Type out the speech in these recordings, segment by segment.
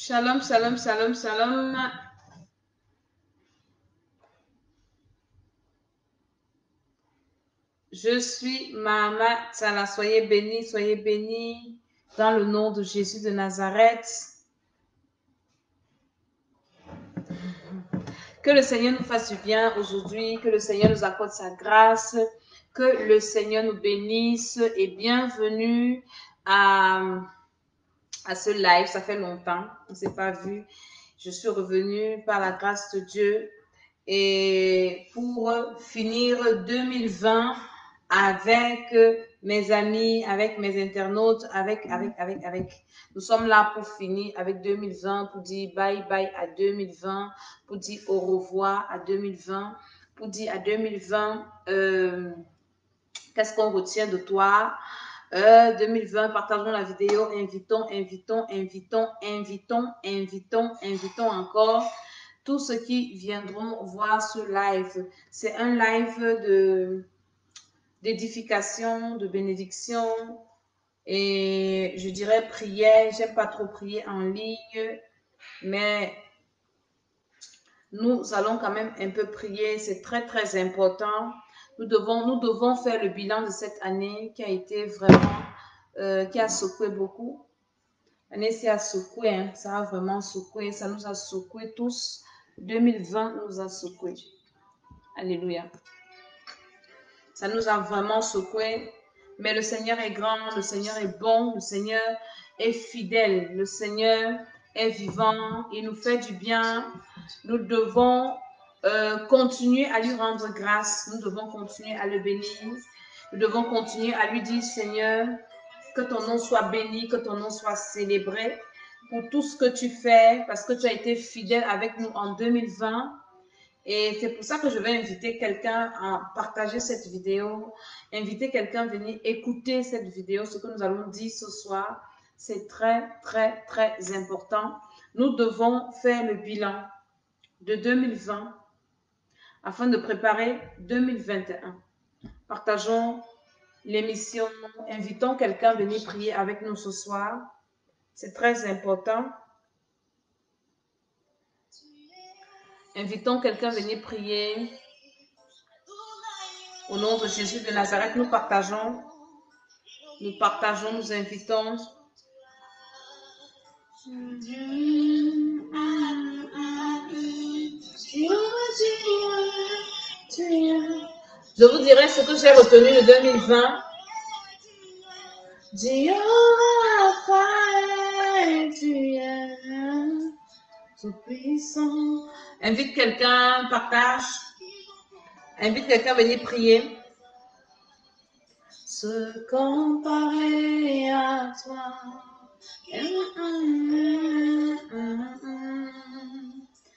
Shalom, shalom, shalom, shalom. Je suis Mahama Tsala. Soyez bénis dans le nom de Jésus de Nazareth. Que le Seigneur nous fasse du bien aujourd'hui, que le Seigneur nous accorde sa grâce, que le Seigneur nous bénisse et bienvenue à ce live. Ça fait longtemps, on ne s'est pas vu. Je suis revenue par la grâce de Dieu et pour finir 2020 avec mes amis, avec mes internautes, avec. Nous sommes là pour finir avec 2020, pour dire bye bye à 2020, pour dire au revoir à 2020, pour dire à 2020, qu'est-ce qu'on retient de toi? 2020, partageons la vidéo, invitons encore tous ceux qui viendront voir ce live. C'est un live d'édification, de bénédiction et je dirais prière. J'aime pas trop prier en ligne, mais nous allons quand même un peu prier. C'est très, très important. Nous devons faire le bilan de cette année qui a été vraiment, qui a secoué beaucoup. L'année a secoué, hein, ça a vraiment secoué, ça nous a secoué tous. 2020 nous a secoué. Alléluia. Ça nous a vraiment secoué. Mais le Seigneur est grand, le Seigneur est bon, le Seigneur est fidèle, le Seigneur est vivant, il nous fait du bien. Nous devons continuer à lui rendre grâce, nous devons continuer à le bénir, nous devons continuer à lui dire, Seigneur, que ton nom soit béni, que ton nom soit célébré pour tout ce que tu fais, parce que tu as été fidèle avec nous en 2020. Et c'est pour ça que je vais inviter quelqu'un à partager cette vidéo, inviter quelqu'un à venir écouter cette vidéo, ce que nous allons dire ce soir. C'est très, très, très important. Nous devons faire le bilan de 2020 afin de préparer 2021. Partageons l'émission, invitons quelqu'un à venir prier avec nous ce soir. C'est très important. Invitons quelqu'un à venir prier. Au nom de Jésus de Nazareth, nous partageons, nous invitons. Je vous dirai ce que j'ai retenu de 2020. Dieu tu es tout puissant. Invite quelqu'un, partage. Invite quelqu'un à venir prier. Se comparer à toi.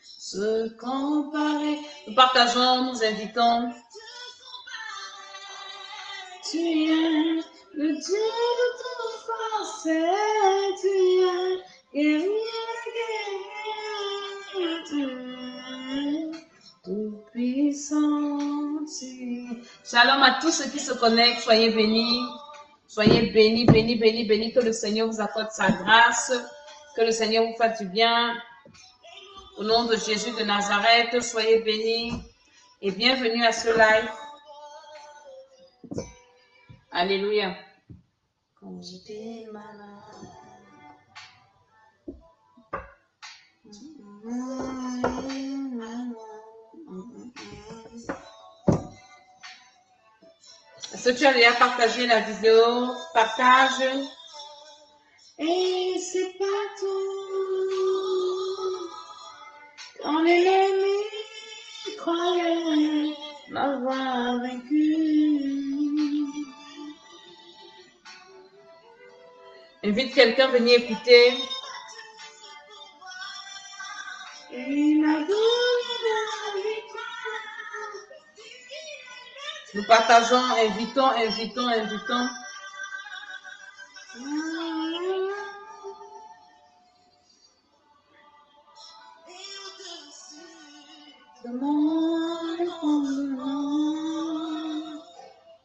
Se comparer. Nous partageons, nous invitons. Tu es le Dieu de toute force, tu es guerrier, tout puissant. Shalom à tous ceux qui se connectent, soyez bénis. Soyez bénis, bénis, bénis, bénis, que le Seigneur vous accorde sa grâce, que le Seigneur vous fasse du bien. Au nom de Jésus de Nazareth, soyez bénis et bienvenue à ce live. Alléluia. Quand j'étais malade. Est-ce que tu as déjà partagé la vidéo? Partage. Et c'est pas tout. Quand l'ennemi croyait m'avoir vaincu. Invite quelqu'un à venir écouter. Nous partageons, invitons. «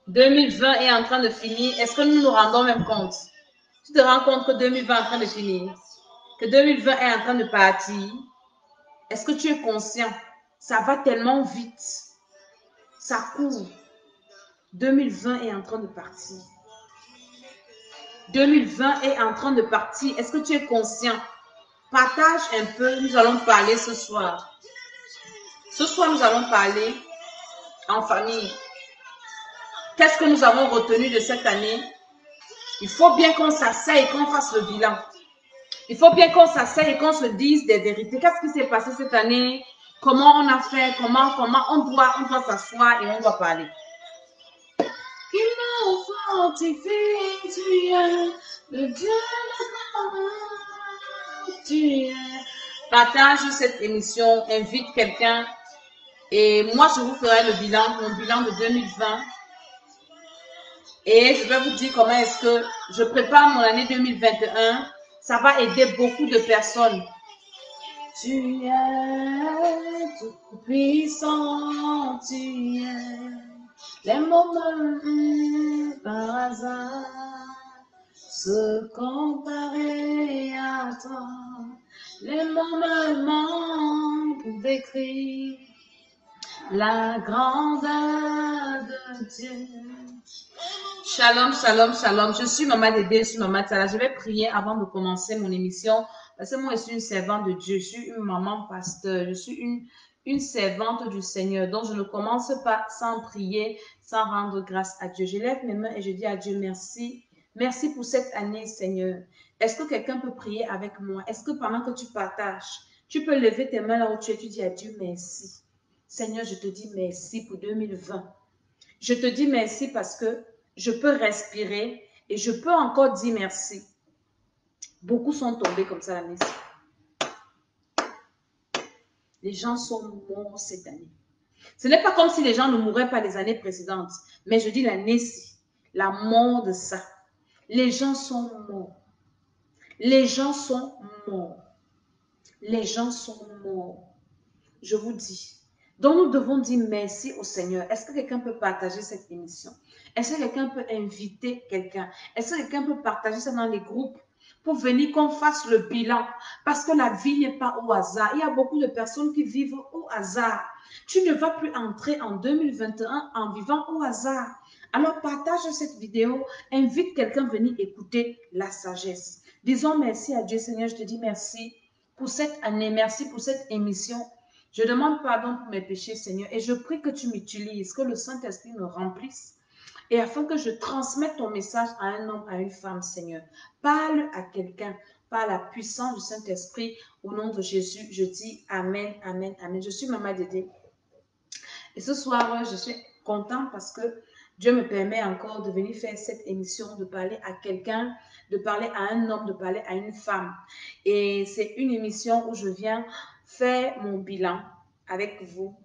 2020 est en train de finir. Est-ce que nous nous rendons même compte? Tu te rends compte que 2020 est en train de finir? que 2020 est en train de partir? Est-ce que tu es conscient? Ça va tellement vite. Ça court. 2020 est en train de partir. 2020 est en train de partir. Est-ce que tu es conscient? Partage un peu. Nous allons parler ce soir. Ce soir, nous allons parler en famille. Qu'est-ce que nous avons retenu de cette année? Il faut bien qu'on s'asseye et qu'on fasse le bilan. Il faut bien qu'on s'asseye et qu'on se dise des vérités. Qu'est-ce qui s'est passé cette année? Comment on a fait? Comment on doit s'asseoir et on doit parler. Il m'a fortifié, tu es le Dieu de tu es. Partage cette émission, invite quelqu'un et moi je vous ferai le bilan, mon bilan de 2020. Et je vais vous dire comment est-ce que je prépare mon année 2021. Ça va aider beaucoup de personnes. Tu es tout puissant, tu es les moments par hasard se comparer à toi. Les moments pour décrire la grandeur de Dieu. Shalom, shalom, shalom. Je suis Maman Dédé, je suis Maman Tala. Je vais prier avant de commencer mon émission. Parce que moi, je suis une servante de Dieu. Je suis une maman pasteur. Je suis une servante du Seigneur. Donc, je ne commence pas sans prier, sans rendre grâce à Dieu. Je lève mes mains et je dis à Dieu merci. Merci pour cette année, Seigneur. Est-ce que quelqu'un peut prier avec moi? Est-ce que pendant que tu partages, tu peux lever tes mains là où tu es, tu dis à Dieu merci. Seigneur, je te dis merci pour 2020. Je te dis merci parce que je peux respirer et je peux encore dire merci. Beaucoup sont tombés comme ça l'année. Les gens sont morts cette année. Ce n'est pas comme si les gens ne mouraient pas les années précédentes, mais je dis l'année-ci, la mort de ça. Les gens sont morts. Les gens sont morts. Les gens sont morts. Je vous dis. Donc, nous devons dire merci au Seigneur. Est-ce que quelqu'un peut partager cette émission? Est-ce que quelqu'un peut inviter quelqu'un? Est-ce que quelqu'un peut partager ça dans les groupes pour venir qu'on fasse le bilan? Parce que la vie n'est pas au hasard. Il y a beaucoup de personnes qui vivent au hasard. Tu ne vas plus entrer en 2021 en vivant au hasard. Alors, partage cette vidéo. Invite quelqu'un à venir écouter la sagesse. Disons merci à Dieu, Seigneur. Je te dis merci pour cette année. Merci pour cette émission. Je demande pardon pour mes péchés, Seigneur, et je prie que tu m'utilises, que le Saint-Esprit me remplisse, et afin que je transmette ton message à un homme, à une femme, Seigneur. Parle à quelqu'un, par la puissance du Saint-Esprit, au nom de Jésus, je dis Amen, Amen, Amen. Je suis Maman Dédé. Et ce soir, je suis contente parce que Dieu me permet encore de venir faire cette émission, de parler à quelqu'un, de parler à un homme, de parler à une femme. Et c'est une émission où je viens faire mon bilan avec vous,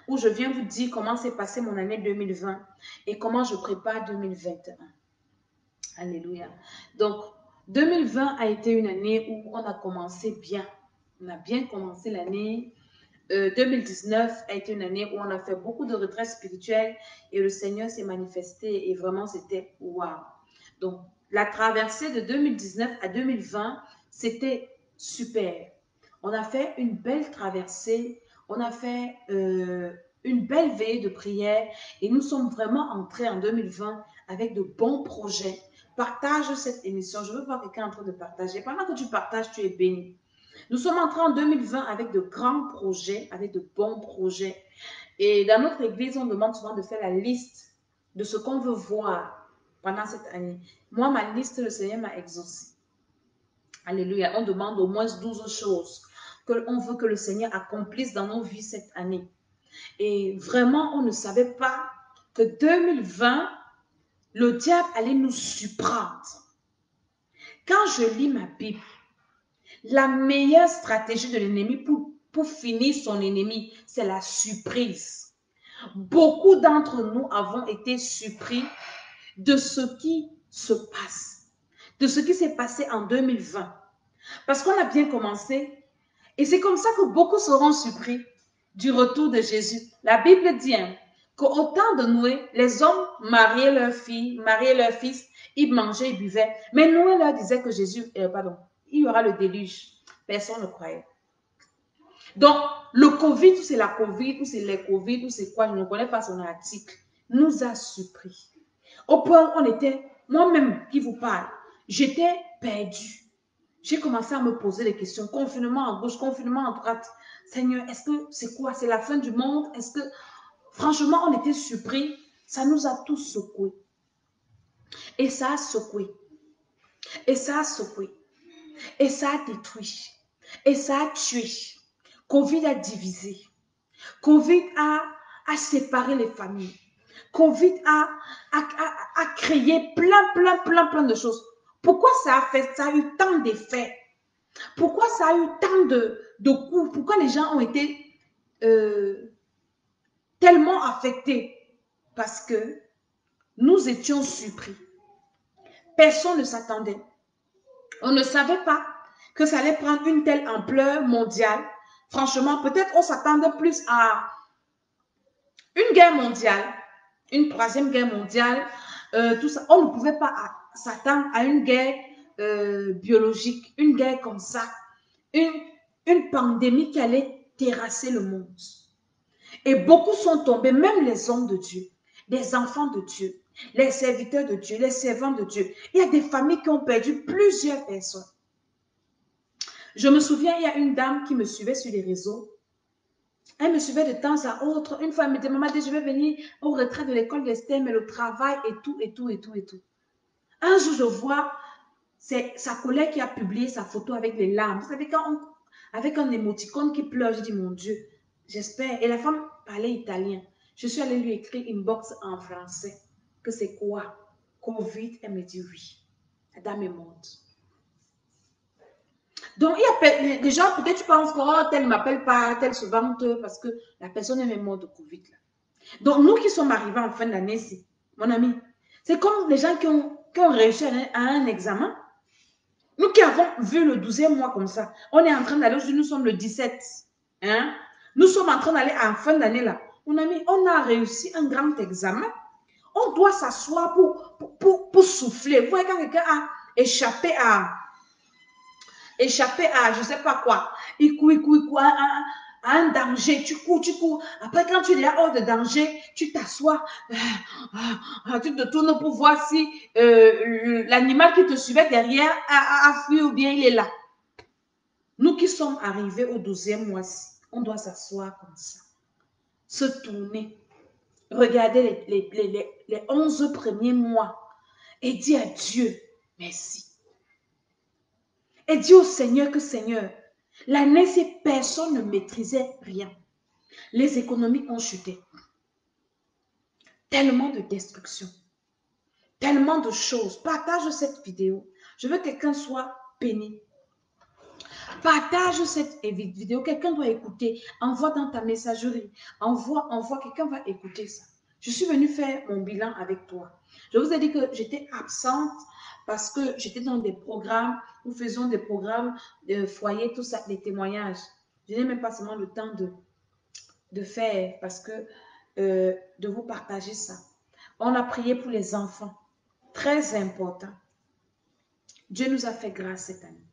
où je viens vous dire comment s'est passée mon année 2020 et comment je prépare 2021. Alléluia. Donc, 2020 a été une année où on a commencé bien. On a bien commencé l'année. 2019 a été une année où on a fait beaucoup de retraits spirituels et le Seigneur s'est manifesté et vraiment c'était waouh. Donc, la traversée de 2019 à 2020, c'était super. On a fait une belle traversée, on a fait une belle veillée de prière et nous sommes vraiment entrés en 2020 avec de bons projets. Partage cette émission. Je veux voir quelqu'un en train de partager. Pendant que tu partages, tu es béni. Nous sommes entrés en 2020 avec de grands projets, avec de bons projets. Et dans notre église, on demande souvent de faire la liste de ce qu'on veut voir pendant cette année. Moi, ma liste, le Seigneur m'a exaucé. Alléluia. On demande au moins 12 choses qu'on veut que le Seigneur accomplisse dans nos vies cette année. Et vraiment, on ne savait pas que 2020, le diable allait nous surprendre. Quand je lis ma Bible, la meilleure stratégie de l'ennemi pour finir son ennemi, c'est la surprise. Beaucoup d'entre nous avons été surpris de ce qui se passe, de ce qui s'est passé en 2020. Parce qu'on a bien commencé et c'est comme ça que beaucoup seront surpris du retour de Jésus. La Bible dit qu'au temps de Noé, les hommes mariaient leurs filles, mariaient leurs fils, ils mangeaient, ils buvaient. Mais Noé leur disait que Jésus, il y aura le déluge. Personne ne croyait. Donc, le Covid, ou c'est la Covid, ou c'est les Covid, ou c'est quoi, je ne connais pas son article, nous a surpris. Au point où on était, moi-même qui vous parle, j'étais perdue. J'ai commencé à me poser des questions. Confinement à gauche, confinement à droite. Seigneur, est-ce que c'est quoi? C'est la fin du monde? Est-ce que... Franchement, on était surpris. Ça nous a tous secoués. Et ça a secoué. Et ça a secoué. Et ça a détruit. Et ça a tué. Covid a divisé. Covid a séparé les familles. Covid a créé plein de choses. Pourquoi ça a fait? Ça a eu tant d'effets. Pourquoi ça a eu tant de coups? Pourquoi les gens ont été tellement affectés? Parce que nous étions surpris. Personne ne s'attendait. On ne savait pas que ça allait prendre une telle ampleur mondiale. Franchement, peut-être on s'attendait plus à une guerre mondiale, une troisième guerre mondiale, tout ça. On ne pouvait pas s'attendre à une guerre biologique, une guerre comme ça, une pandémie qui allait terrasser le monde. Et beaucoup sont tombés, même les hommes de Dieu, les enfants de Dieu, les serviteurs de Dieu, les servants de Dieu. Il y a des familles qui ont perdu plusieurs personnes. Je me souviens, il y a une dame qui me suivait sur les réseaux. Elle me suivait de temps à autre. Une fois, elle me dit, maman, je vais venir au retrait de l'école d'Esther, mais le travail et tout. Un jour, je vois, c'est sa collègue qui a publié sa photo avec les larmes. Vous savez, avec un émoticône qui pleure, je dis, mon Dieu, j'espère. Et la femme parlait italien. Je suis allée lui écrire une box en français. Que c'est quoi? Covid? Elle me dit oui. La dame est morte. Donc, il y a des gens, peut-être tu penses que oh, tel ne m'appelle pas, tel se vante parce que la personne est même morte de Covid. Là. Donc, nous qui sommes arrivés en fin d'année, mon ami, c'est comme les gens qui ont réussi à un examen. Nous qui avons vu le 12e mois comme ça, on est en train d'aller, aujourd'hui nous sommes le 17. Hein? Nous sommes en train d'aller en fin d'année là. Mon ami, on a réussi un grand examen. On doit s'asseoir pour souffler. Vous voyez quand quelqu'un a échappé à je ne sais pas quoi. Il court à un danger. Tu cours. Après, quand tu es là hors de danger, tu t'assois. Tu te tournes pour voir si l'animal qui te suivait derrière a fui ou bien il est là. Nous qui sommes arrivés au 12e mois, on doit s'asseoir comme ça. Se tourner. Regarder les 11 premiers mois et dire à Dieu, merci. Et dire au Seigneur que Seigneur, l'année, si personne ne maîtrisait rien, les économies ont chuté. Tellement de destruction, tellement de choses. Partage cette vidéo. Je veux que quelqu'un soit béni. Partage cette vidéo. Quelqu'un doit écouter. Envoie dans ta messagerie. Envoie. Quelqu'un va écouter ça. Je suis venue faire mon bilan avec toi. Je vous ai dit que j'étais absente parce que j'étais dans des programmes. Nous faisions des programmes de foyer, tout ça, des témoignages. Je n'ai même pas seulement le temps de faire parce que de vous partager ça. On a prié pour les enfants. Très important. Dieu nous a fait grâce cette année.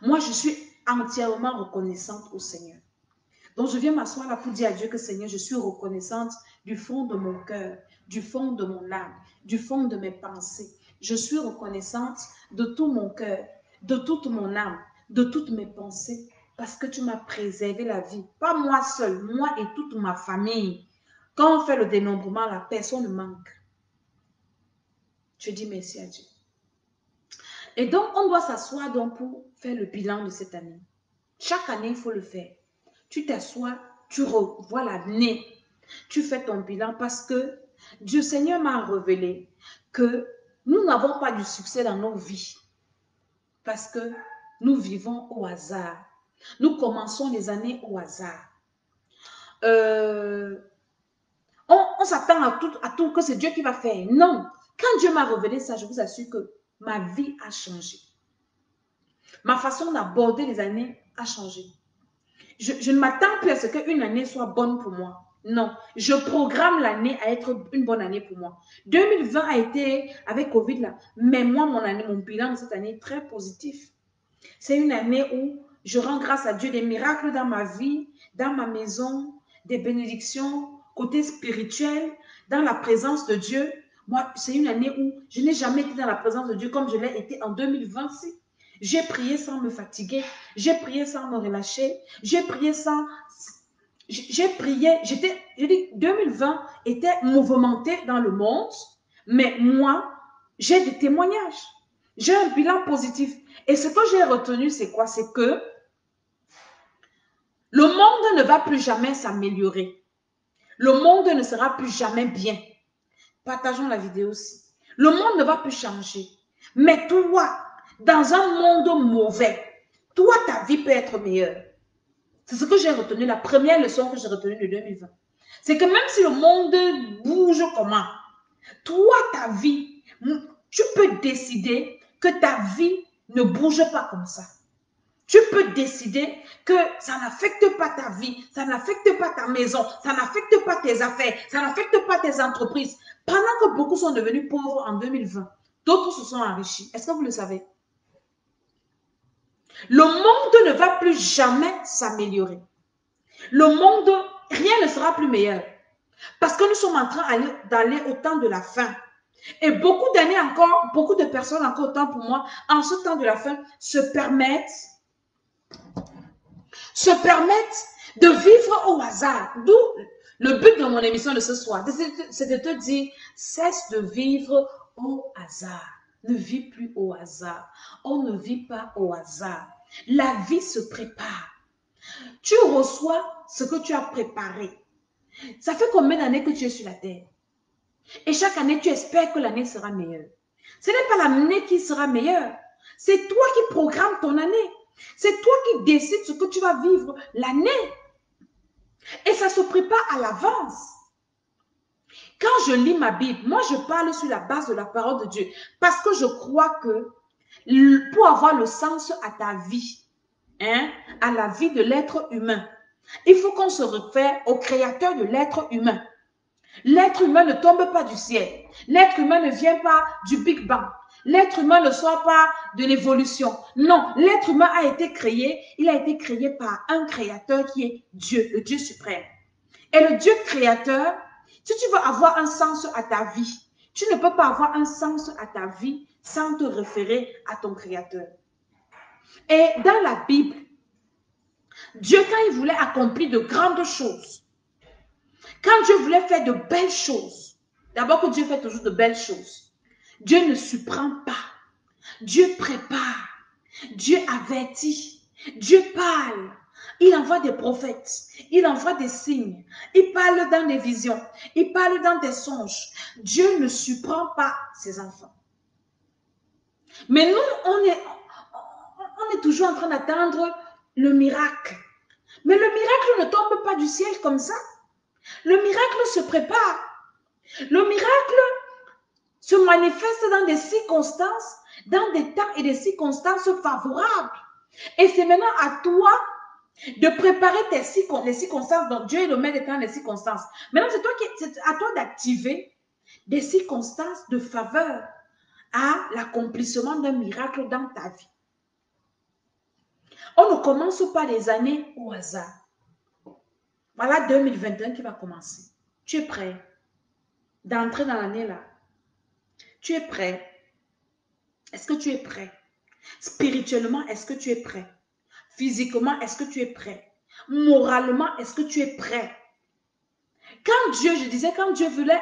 Moi, je suis entièrement reconnaissante au Seigneur. Donc, je viens m'asseoir là pour dire à Dieu que Seigneur, je suis reconnaissante du fond de mon cœur, du fond de mon âme, du fond de mes pensées. Je suis reconnaissante de tout mon cœur, de toute mon âme, de toutes mes pensées, parce que tu m'as préservé la vie. Pas moi seul, moi et toute ma famille. Quand on fait le dénombrement, la personne ne manque. Je dis merci à Dieu. Et donc, on doit s'asseoir donc pour faire le bilan de cette année. Chaque année, il faut le faire. Tu t'assois, tu revois l'année, tu fais ton bilan parce que Dieu Seigneur m'a révélé que nous n'avons pas du succès dans nos vies parce que nous vivons au hasard. Nous commençons les années au hasard. On s'attend à tout que c'est Dieu qui va faire. Non. Quand Dieu m'a révélé ça, je vous assure que ma vie a changé. Ma façon d'aborder les années a changé. Je ne m'attends plus à ce qu'une année soit bonne pour moi. Non, je programme l'année à être une bonne année pour moi. 2020 a été avec Covid là, mais moi, mon bilan de cette année est très positif. C'est une année où je rends grâce à Dieu, des miracles dans ma vie, dans ma maison, des bénédictions, côté spirituel, dans la présence de Dieu. Moi, c'est une année où je n'ai jamais été dans la présence de Dieu comme je l'ai été en 2026. J'ai prié sans me fatiguer, j'ai prié sans me relâcher, j'ai prié sans... J'ai prié, je dis 2020 était mouvementé dans le monde, mais moi, j'ai des témoignages, j'ai un bilan positif. Et ce que j'ai retenu, c'est quoi? C'est que le monde ne va plus jamais s'améliorer. Le monde ne sera plus jamais bien. Partageons la vidéo aussi. Le monde ne va plus changer. Mais toi, dans un monde mauvais, toi, ta vie peut être meilleure. C'est ce que j'ai retenu, la première leçon que j'ai retenue de 2020. C'est que même si le monde bouge comment, toi, ta vie, tu peux décider que ta vie ne bouge pas comme ça. Tu peux décider que ça n'affecte pas ta vie, ça n'affecte pas ta maison, ça n'affecte pas tes affaires, ça n'affecte pas tes entreprises. Pendant que beaucoup sont devenus pauvres en 2020, d'autres se sont enrichis. Est-ce que vous le savez? Le monde ne va plus jamais s'améliorer. Le monde, rien ne sera plus meilleur. Parce que nous sommes en train d'aller au temps de la fin. Et beaucoup d'années encore, beaucoup de personnes encore, autant pour moi, en ce temps de la fin, se permettent de vivre au hasard. D'où le but de mon émission de ce soir, c'est de te dire, cesse de vivre au hasard. Ne vis plus au hasard. On ne vit pas au hasard. La vie se prépare. Tu reçois ce que tu as préparé. Ça fait combien d'années que tu es sur la terre? Et chaque année, tu espères que l'année sera meilleure. Ce n'est pas l'année qui sera meilleure. C'est toi qui programmes ton année. C'est toi qui décides ce que tu vas vivre l'année. Et ça se prépare à l'avance. Quand je lis ma Bible, moi je parle sur la base de la parole de Dieu. Parce que je crois que pour avoir le sens à ta vie, à la vie de l'être humain, il faut qu'on se réfère au créateur de l'être humain. L'être humain ne tombe pas du ciel. L'être humain ne vient pas du Big Bang. L'être humain ne sort pas de l'évolution. Non, l'être humain a été créé, il a été créé par un créateur qui est Dieu, le Dieu suprême. Et le Dieu créateur, si tu veux avoir un sens à ta vie, tu ne peux pas avoir un sens à ta vie sans te référer à ton créateur. Et dans la Bible, Dieu, quand il voulait accomplir de grandes choses, quand Dieu voulait faire de belles choses, d'abord que Dieu fait toujours de belles choses, Dieu ne surprend pas, Dieu prépare, Dieu avertit, Dieu parle, il envoie des prophètes, il envoie des signes, il parle dans des visions, il parle dans des songes. Dieu ne surprend pas ses enfants. Mais nous, on est toujours en train d'attendre le miracle. Mais le miracle ne tombe pas du ciel comme ça. Le miracle se prépare. Le miracle se manifeste dans des circonstances, dans des temps et des circonstances favorables. Et c'est maintenant à toi de préparer les circonstances. Donc Dieu est le maître des temps, les circonstances. Maintenant, c'est à toi d'activer des circonstances de faveur à l'accomplissement d'un miracle dans ta vie. On ne commence pas les années au hasard. Voilà 2021 qui va commencer. Tu es prêt d'entrer dans l'année là? Tu es prêt? Est-ce que tu es prêt? Spirituellement, est-ce que tu es prêt? Physiquement, est-ce que tu es prêt? Moralement, est-ce que tu es prêt? Quand Dieu voulait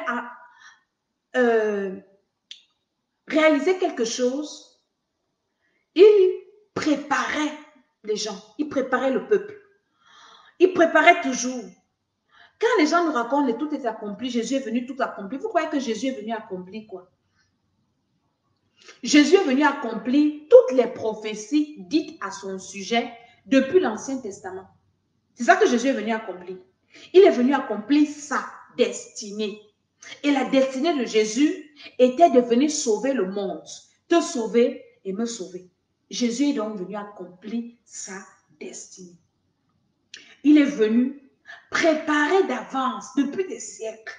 réaliser quelque chose, il préparait les gens, il préparait le peuple. Il préparait toujours. Quand les gens nous racontent que tout est accompli, Jésus est venu tout accomplir. Vous croyez que Jésus est venu accomplir quoi? Jésus est venu accomplir toutes les prophéties dites à son sujet depuis l'Ancien Testament. C'est ça que Jésus est venu accomplir. Il est venu accomplir sa destinée. Et la destinée de Jésus était de venir sauver le monde. Te sauver et me sauver. Jésus est donc venu accomplir sa destinée. Il est venu préparer d'avance depuis des siècles.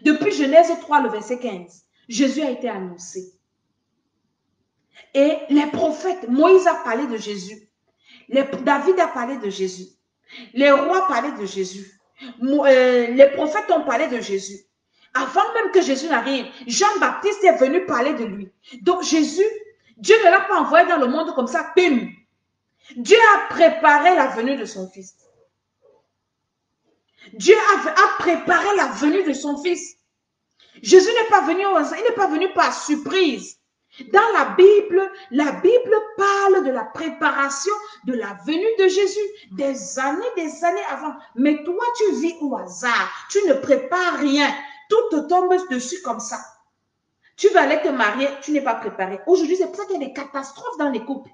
Depuis Genèse 3, le verset 15, Jésus a été annoncé. Et les prophètes, Moïse a parlé de Jésus. David a parlé de Jésus. Les rois parlaient de Jésus. Les prophètes ont parlé de Jésus. Avant même que Jésus n'arrive, Jean-Baptiste est venu parler de lui. Donc Jésus, Dieu ne l'a pas envoyé dans le monde comme ça. Bim. Dieu a préparé la venue de son fils. Dieu a préparé la venue de son fils. Jésus n'est pas venu au hasard, il n'est pas venu par surprise. Dans la Bible parle de la préparation de la venue de Jésus des années avant. Mais toi, tu vis au hasard. Tu ne prépares rien. Tout te tombe dessus comme ça. Tu vas aller te marier, tu n'es pas préparé. Aujourd'hui, c'est pour ça qu'il y a des catastrophes dans les couples.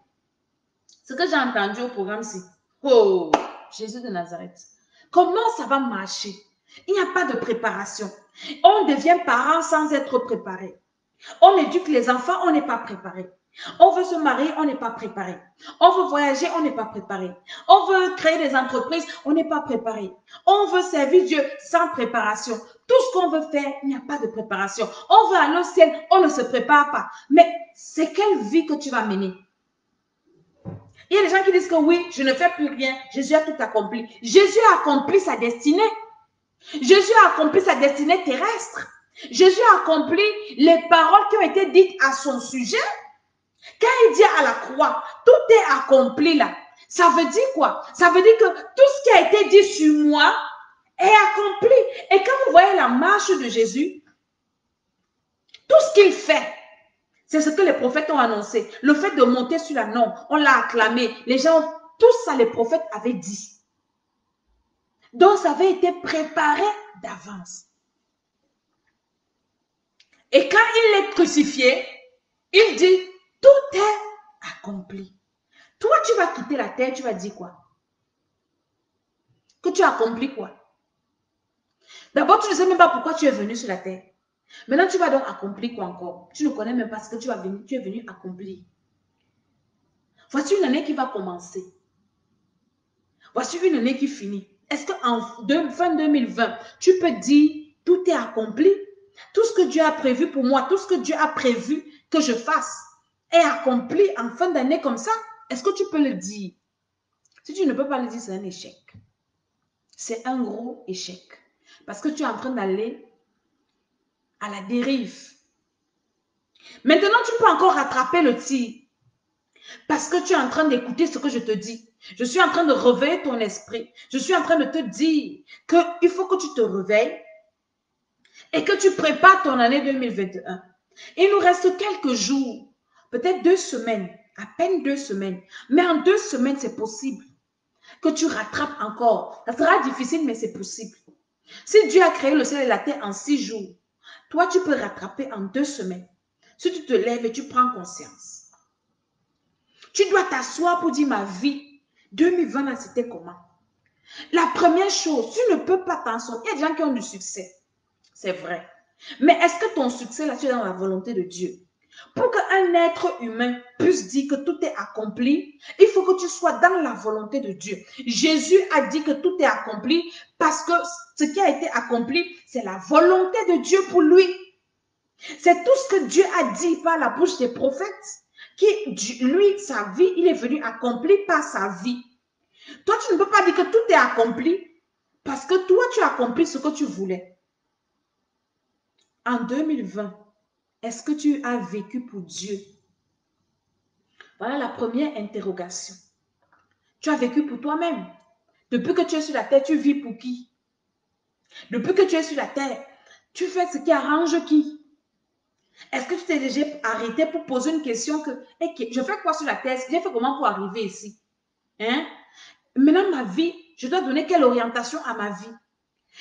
Ce que j'ai entendu au programme-ci. Oh, Jésus de Nazareth. Comment ça va marcher? Il n'y a pas de préparation. On devient parent sans être préparé. On éduque les enfants, on n'est pas préparé. On veut se marier, on n'est pas préparé. On veut voyager, on n'est pas préparé. On veut créer des entreprises, on n'est pas préparé. On veut servir Dieu sans préparation. Tout ce qu'on veut faire, il n'y a pas de préparation. On veut aller au ciel, on ne se prépare pas. Mais c'est quelle vie que tu vas mener? Il y a des gens qui disent que oui, je ne fais plus rien. Jésus a tout accompli. Jésus a accompli sa destinée. Jésus a accompli sa destinée terrestre. Jésus a accompli les paroles qui ont été dites à son sujet. Quand il dit à la croix, tout est accompli là. Ça veut dire quoi? Ça veut dire que tout ce qui a été dit sur moi est accompli. Et quand vous voyez la marche de Jésus, tout ce qu'il fait, c'est ce que les prophètes ont annoncé. Le fait de monter sur la norme, on l'a acclamé. Les gens, tout ça, les prophètes avaient dit. Donc, ça avait été préparé d'avance. Et quand il est crucifié, il dit, tout est accompli. Toi, tu vas quitter la terre, tu vas dire quoi? Que tu as accompli quoi? D'abord, tu ne sais même pas pourquoi tu es venu sur la terre. Maintenant, tu vas donc accomplir quoi encore? Tu ne connais même pas ce que tu es venu accomplir. Voici une année qui va commencer. Voici une année qui finit. Est-ce qu'en fin 2020, tu peux dire, tout est accompli? Tout ce que Dieu a prévu pour moi, tout ce que Dieu a prévu que je fasse est accompli en fin d'année comme ça? Est-ce que tu peux le dire? Si tu ne peux pas le dire, c'est un échec. C'est un gros échec. Parce que tu es en train d'aller à la dérive. Maintenant, tu peux encore rattraper le tir. Parce que tu es en train d'écouter ce que je te dis. Je suis en train de réveiller ton esprit. Je suis en train de te dire qu'il faut que tu te réveilles et que tu prépares ton année 2021. Il nous reste quelques jours, peut-être 2 semaines, à peine 2 semaines. Mais en 2 semaines, c'est possible que tu rattrapes encore. Ça sera difficile, mais c'est possible. Si Dieu a créé le ciel et la terre en 6 jours, toi, tu peux rattraper en 2 semaines. Si tu te lèves et tu prends conscience. Tu dois t'asseoir pour dire ma vie. 2020, c'était comment? La première chose, tu ne peux pas t'en sortir. Il y a des gens qui ont du succès. C'est vrai. Mais est-ce que ton succès, là, tu es dans la volonté de Dieu? Pour qu'un être humain puisse dire que tout est accompli, il faut que tu sois dans la volonté de Dieu. Jésus a dit que tout est accompli parce que ce qui a été accompli, c'est la volonté de Dieu pour lui. C'est tout ce que Dieu a dit par la bouche des prophètes. Lui, sa vie, il est venu accomplir par sa vie. Toi, tu ne peux pas dire que tout est accompli parce que toi, tu as accompli ce que tu voulais. En 2020, est-ce que tu as vécu pour Dieu? Voilà la première interrogation. Tu as vécu pour toi-même. Depuis que tu es sur la terre, tu vis pour qui? Depuis que tu es sur la terre, tu fais ce qui arrange qui? Est-ce que tu t'es déjà arrêté pour poser une question que, hey, je fais quoi sur la terre? J'ai fait comment pour arriver ici? Hein? Maintenant, ma vie, je dois donner quelle orientation à ma vie?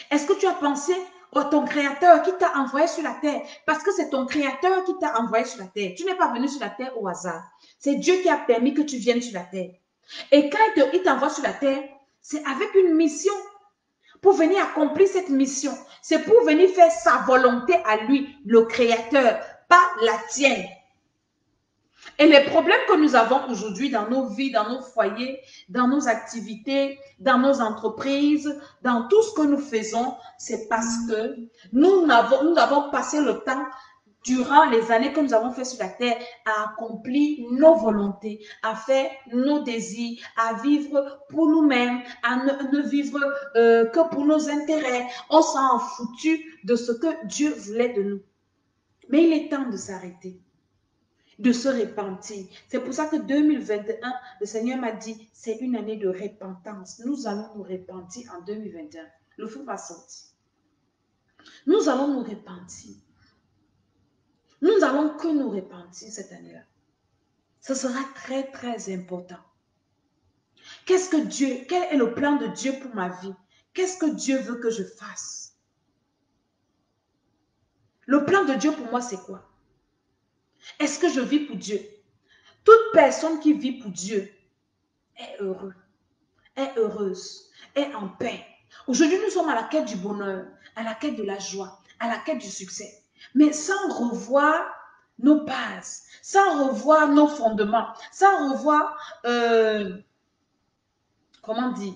Est-ce que tu as pensé à ton créateur qui t'a envoyé sur la terre? Parce que c'est ton créateur qui t'a envoyé sur la terre. Tu n'es pas venu sur la terre au hasard. C'est Dieu qui a permis que tu viennes sur la terre. Et quand il t'envoie sur la terre, c'est avec une mission. Pour venir accomplir cette mission. C'est pour venir faire sa volonté à lui, le créateur, pas la tienne. Et les problèmes que nous avons aujourd'hui dans nos vies, dans nos foyers, dans nos activités, dans nos entreprises, dans tout ce que nous faisons, c'est parce que nous avons passé le temps durant les années que nous avons fait sur la terre, à accomplir nos volontés, à faire nos désirs, à vivre pour nous-mêmes, à ne vivre que pour nos intérêts. On s'en foutu de ce que Dieu voulait de nous. Mais il est temps de s'arrêter, de se repentir. C'est pour ça que 2021, le Seigneur m'a dit, c'est une année de repentance. Nous allons nous repentir en 2021. Le feu va sortir. Nous allons nous repentir. Nous allons que nous repentir cette année-là. Ce sera très, très important. Qu'est-ce que Dieu, quel est le plan de Dieu pour ma vie? Qu'est-ce que Dieu veut que je fasse? Le plan de Dieu pour moi, c'est quoi? Est-ce que je vis pour Dieu? Toute personne qui vit pour Dieu est heureux, est heureuse, est en paix. Aujourd'hui, nous sommes à la quête du bonheur, à la quête de la joie, à la quête du succès. Mais sans revoir nos bases, sans revoir nos fondements, sans revoir, comment dire,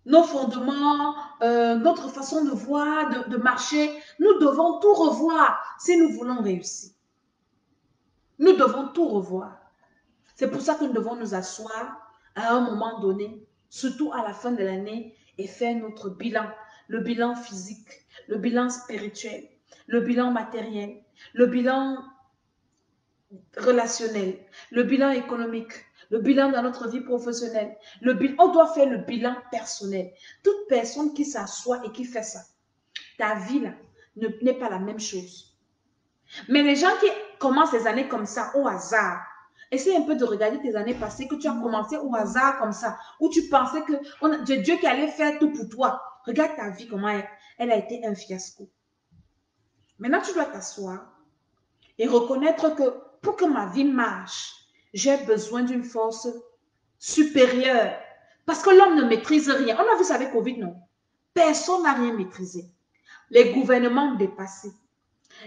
nos fondements, notre façon de voir, de marcher. Nous devons tout revoir si nous voulons réussir. Nous devons tout revoir. C'est pour ça que nous devons nous asseoir à un moment donné, surtout à la fin de l'année, et faire notre bilan. Le bilan physique, le bilan spirituel, le bilan matériel, le bilan relationnel, le bilan économique, le bilan dans notre vie professionnelle. On doit faire le bilan personnel. Toute personne qui s'assoit et qui fait ça, ta vie là n'est pas la même chose. Mais les gens qui commencent les années comme ça, au hasard, essaie un peu de regarder tes années passées, que tu as commencé au hasard comme ça, où tu pensais que c'est Dieu qui allait faire tout pour toi. Regarde ta vie, comment elle a été un fiasco. Maintenant, tu dois t'asseoir et reconnaître que pour que ma vie marche, j'ai besoin d'une force supérieure. Parce que l'homme ne maîtrise rien. On a vu ça avec Covid, non? Personne n'a rien maîtrisé. Les gouvernements dépassés.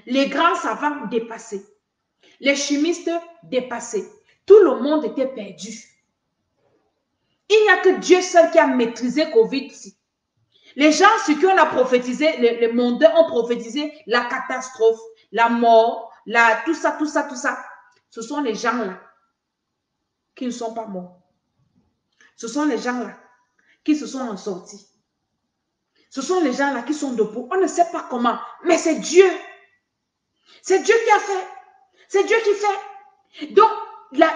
Les grands savants dépassés. Les chimistes dépassés. Tout le monde était perdu. Il n'y a que Dieu seul qui a maîtrisé Covid. Les gens sur qui on a prophétisé, les mondains ont prophétisé la catastrophe, la mort, tout ça, tout ça, tout ça. Ce sont les gens-là qui ne sont pas morts. Ce sont les gens-là qui se sont en sortis. Ce sont les gens-là qui sont debout. On ne sait pas comment, mais c'est Dieu. C'est Dieu qui a fait. C'est Dieu qui fait. Donc,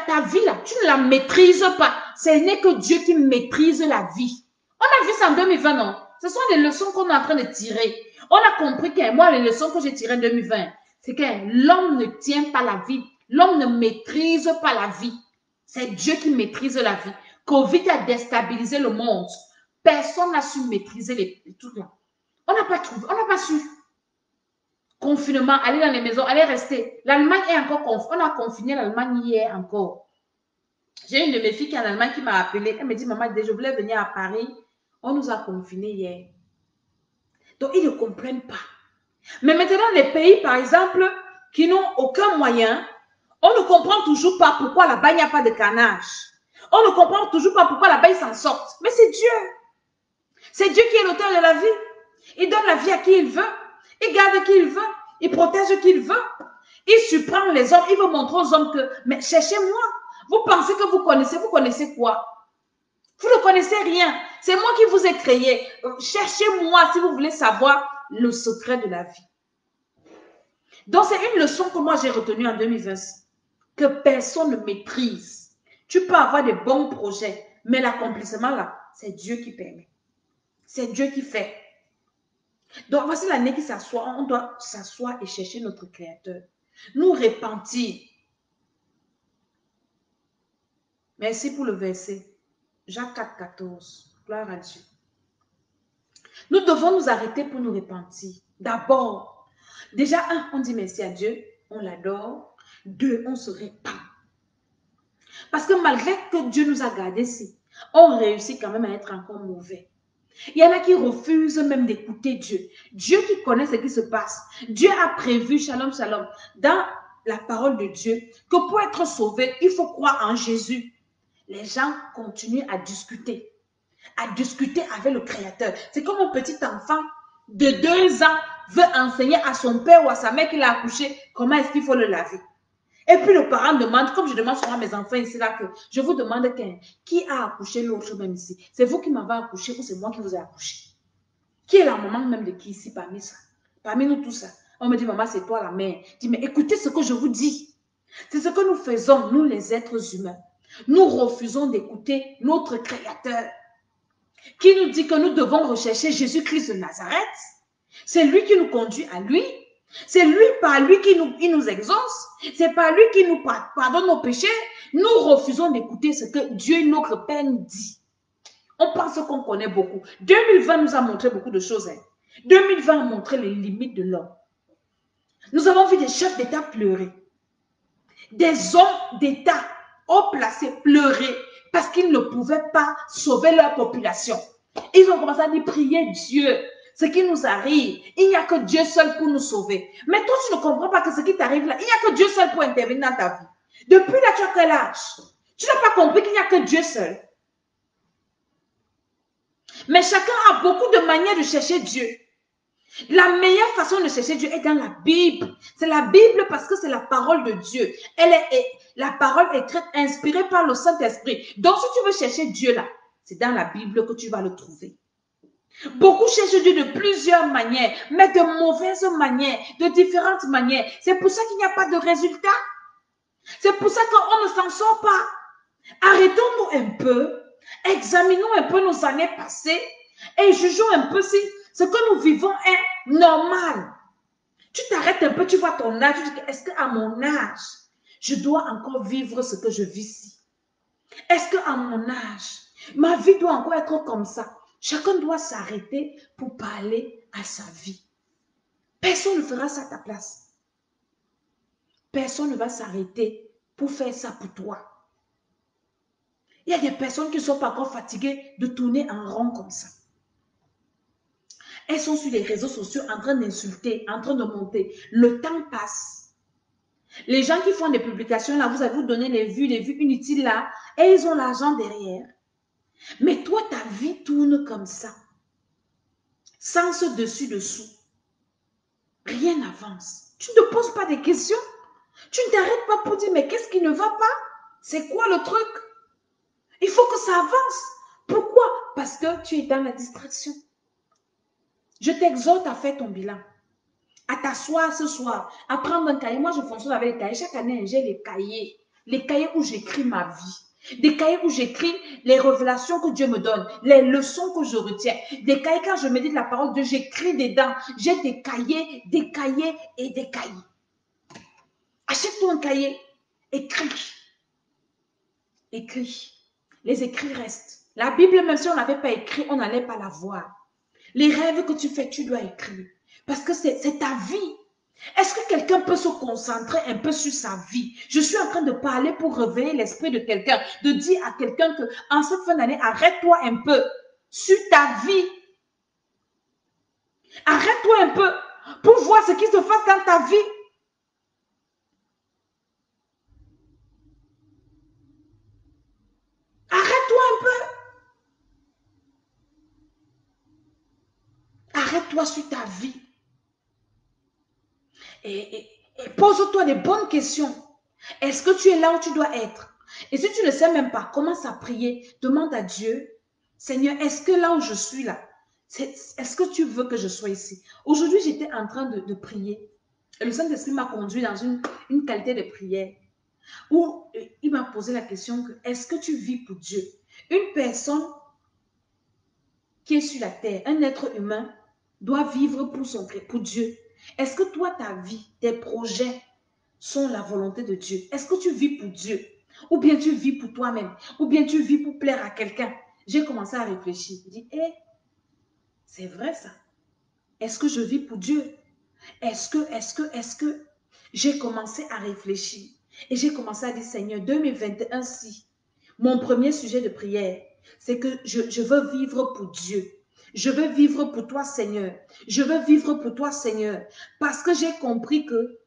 ta vie là, tu ne la maîtrises pas. Ce n'est que Dieu qui maîtrise la vie. On a vu ça en 2020, non? Ce sont les leçons qu'on est en train de tirer. On a compris que moi, les leçons que j'ai tirées en 2020, c'est que l'homme ne tient pas la vie. L'homme ne maîtrise pas la vie. C'est Dieu qui maîtrise la vie. Covid a déstabilisé le monde. Personne n'a su maîtriser les trucs là. On n'a pas trouvé, on n'a pas su. Confinement, aller dans les maisons, aller rester. L'Allemagne est encore confinée. On a confiné l'Allemagne hier encore. J'ai une de mes filles qui est en Allemagne qui m'a appelé. Elle me dit, maman, je voulais venir à Paris. On nous a confinés hier. Donc, ils ne comprennent pas. Mais maintenant, les pays, par exemple, qui n'ont aucun moyen, on ne comprend toujours pas pourquoi là-bas, il n'y a pas de carnage. On ne comprend toujours pas pourquoi là-bas, ils s'en sortent. Mais c'est Dieu. C'est Dieu qui est l'auteur de la vie. Il donne la vie à qui il veut. Il garde qui il veut. Il protège qui il veut. Il surprend les hommes. Il veut montrer aux hommes que, mais cherchez-moi. Vous pensez que vous connaissez quoi? Vous ne connaissez rien. C'est moi qui vous ai créé. Cherchez-moi si vous voulez savoir le secret de la vie. Donc, c'est une leçon que moi j'ai retenue en 2020. Que personne ne maîtrise. Tu peux avoir des bons projets, mais l'accomplissement là, c'est Dieu qui permet. C'est Dieu qui fait. Donc, voici l'année qui s'assoit. On doit s'asseoir et chercher notre Créateur. Nous repentir. Merci pour le verset. Jacques 4, 14. Gloire à Dieu. Nous devons nous arrêter pour nous repentir. D'abord, déjà, on dit merci à Dieu. On l'adore. 2, on se repent. Parce que malgré que Dieu nous a gardés ici, on réussit quand même à être encore mauvais. Il y en a qui refusent même d'écouter Dieu. Dieu qui connaît ce qui se passe. Dieu a prévu, shalom, shalom, dans la parole de Dieu, que pour être sauvé, il faut croire en Jésus. Les gens continuent à discuter avec le Créateur. C'est comme un petit enfant de 2 ans veut enseigner à son père ou à sa mère qu'il a accouché comment est-ce qu'il faut le laver. Et puis le parent demande, comme je demande souvent à mes enfants ici, là, que je vous demande qui a accouché l'autre même ici. C'est vous qui m'avez accouché ou c'est moi qui vous ai accouché? Qui est la maman même de qui ici parmi ça? Parmi nous tous ça. On me dit, maman, c'est toi la mère. Je dis, mais écoutez ce que je vous dis. C'est ce que nous faisons, nous les êtres humains. Nous refusons d'écouter notre Créateur qui nous dit que nous devons rechercher Jésus-Christ de Nazareth. C'est lui qui nous conduit à lui. C'est lui, par lui, qui nous exauce. C'est par lui qui nous pardonne nos péchés. Nous refusons d'écouter ce que Dieu, notre Père, nous dit. On pense qu'on connaît beaucoup. 2020 nous a montré beaucoup de choses. 2020 a montré les limites de l'homme. Nous avons vu des chefs d'État pleurer. Des hommes d'État haut placés pleurer parce qu'ils ne pouvaient pas sauver leur population. Ils ont commencé à dire, prier Dieu. Ce qui nous arrive, il n'y a que Dieu seul pour nous sauver. Mais toi, tu ne comprends pas que ce qui t'arrive là, il n'y a que Dieu seul pour intervenir dans ta vie. Depuis là, tu as quel âge? Tu n'as pas compris qu'il n'y a que Dieu seul. Mais chacun a beaucoup de manières de chercher Dieu. La meilleure façon de chercher Dieu est dans la Bible. C'est la Bible parce que c'est la parole de Dieu. Elle est la parole écrite, inspirée par le Saint-Esprit. Donc, si tu veux chercher Dieu là, c'est dans la Bible que tu vas le trouver. Beaucoup cherchent Dieu de plusieurs manières, mais de mauvaises manières, de différentes manières. C'est pour ça qu'il n'y a pas de résultat. C'est pour ça qu'on ne s'en sort pas. Arrêtons-nous un peu, examinons un peu nos années passées et jugeons un peu si ce que nous vivons est normal. Tu t'arrêtes un peu, tu vois ton âge, tu dis, est-ce qu'à mon âge, je dois encore vivre ce que je vis ici? Est-ce qu'à mon âge, ma vie doit encore être comme ça? Chacun doit s'arrêter pour parler à sa vie. Personne ne fera ça à ta place. Personne ne va s'arrêter pour faire ça pour toi. Il y a des personnes qui ne sont pas encore fatiguées de tourner en rond comme ça. Elles sont sur les réseaux sociaux en train d'insulter, en train de monter. Le temps passe. Les gens qui font des publications là, vous allez vous donner les vues inutiles là, et ils ont l'argent derrière. Mais toi, ta vie tourne comme ça. Sans ce dessus-dessous. Rien n'avance. Tu ne te poses pas des questions. Tu ne t'arrêtes pas pour dire, mais qu'est-ce qui ne va pas? C'est quoi le truc? Il faut que ça avance. Pourquoi? Parce que tu es dans la distraction. Je t'exhorte à faire ton bilan. À t'asseoir ce soir, à prendre un cahier. Moi, je fonctionne avec les cahiers. Chaque année, j'ai les cahiers. Les cahiers où j'écris ma vie. Des cahiers où j'écris les révélations que Dieu me donne, les leçons que je retiens. Des cahiers, quand je médite la parole de Dieu, j'écris dedans. J'ai des cahiers et des cahiers. Achète-toi un cahier. Écris. Écris. Les écrits restent. La Bible, même si on n'avait pas écrit, on n'allait pas la voir. Les rêves que tu fais, tu dois écrire. Parce que c'est ta vie. Est-ce que quelqu'un peut se concentrer un peu sur sa vie? Je suis en train de parler pour réveiller l'esprit de quelqu'un, de dire à quelqu'un que en cette fin d'année, arrête-toi un peu sur ta vie. Arrête-toi un peu pour voir ce qui se passe dans ta vie. Arrête-toi un peu. Arrête-toi sur ta vie. Et pose-toi des bonnes questions. Est-ce que tu es là où tu dois être? Et si tu ne sais même pas, commence à prier. Demande à Dieu, Seigneur, est-ce que là où je suis là, est-ce que tu veux que je sois ici? Aujourd'hui, j'étais en train de prier. Et le Saint-Esprit m'a conduit dans une qualité de prière où il m'a posé la question, est-ce que tu vis pour Dieu? Une personne qui est sur la terre, un être humain, doit vivre pour Dieu. Est-ce que toi, ta vie, tes projets sont la volonté de Dieu? Est-ce que tu vis pour Dieu? Ou bien tu vis pour toi-même? Ou bien tu vis pour plaire à quelqu'un? J'ai commencé à réfléchir. Je dis, c'est vrai ça. Est-ce que je vis pour Dieu? Est-ce que j'ai commencé à réfléchir? Et j'ai commencé à dire, Seigneur, 2021, si mon premier sujet de prière, c'est que je veux vivre pour Dieu. Je veux vivre pour toi, Seigneur. Je veux vivre pour toi, Seigneur. Parce que j'ai compris que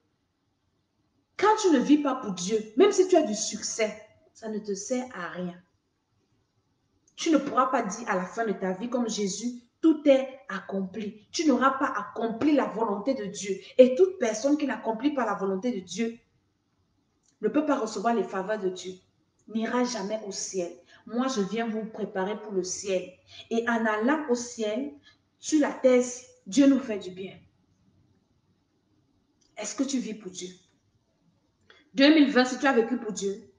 quand tu ne vis pas pour Dieu, même si tu as du succès, ça ne te sert à rien. Tu ne pourras pas dire à la fin de ta vie comme Jésus, tout est accompli. Tu n'auras pas accompli la volonté de Dieu. Et toute personne qui n'accomplit pas la volonté de Dieu ne peut pas recevoir les faveurs de Dieu, n'ira jamais au ciel. Moi, je viens vous préparer pour le ciel. Et en allant au ciel, sur la terre, Dieu nous fait du bien. Est-ce que tu vis pour Dieu? 2020, si tu as vécu pour Dieu,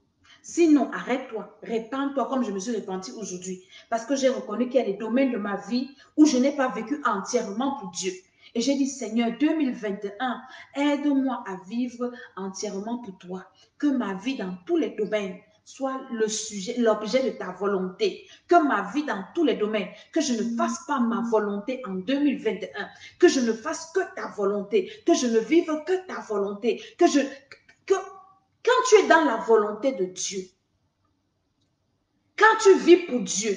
sinon, arrête-toi, répands-toi comme je me suis répandue aujourd'hui. Parce que j'ai reconnu qu'il y a des domaines de ma vie où je n'ai pas vécu entièrement pour Dieu. Et j'ai dit, Seigneur, 2021, aide-moi à vivre entièrement pour toi. Que ma vie dans tous les domaines soit le sujet, l'objet de ta volonté. Que ma vie dans tous les domaines, que je ne fasse pas ma volonté en 2021. Que je ne fasse que ta volonté. Que je ne vive que ta volonté. Quand tu es dans la volonté de Dieu, quand tu vis pour Dieu,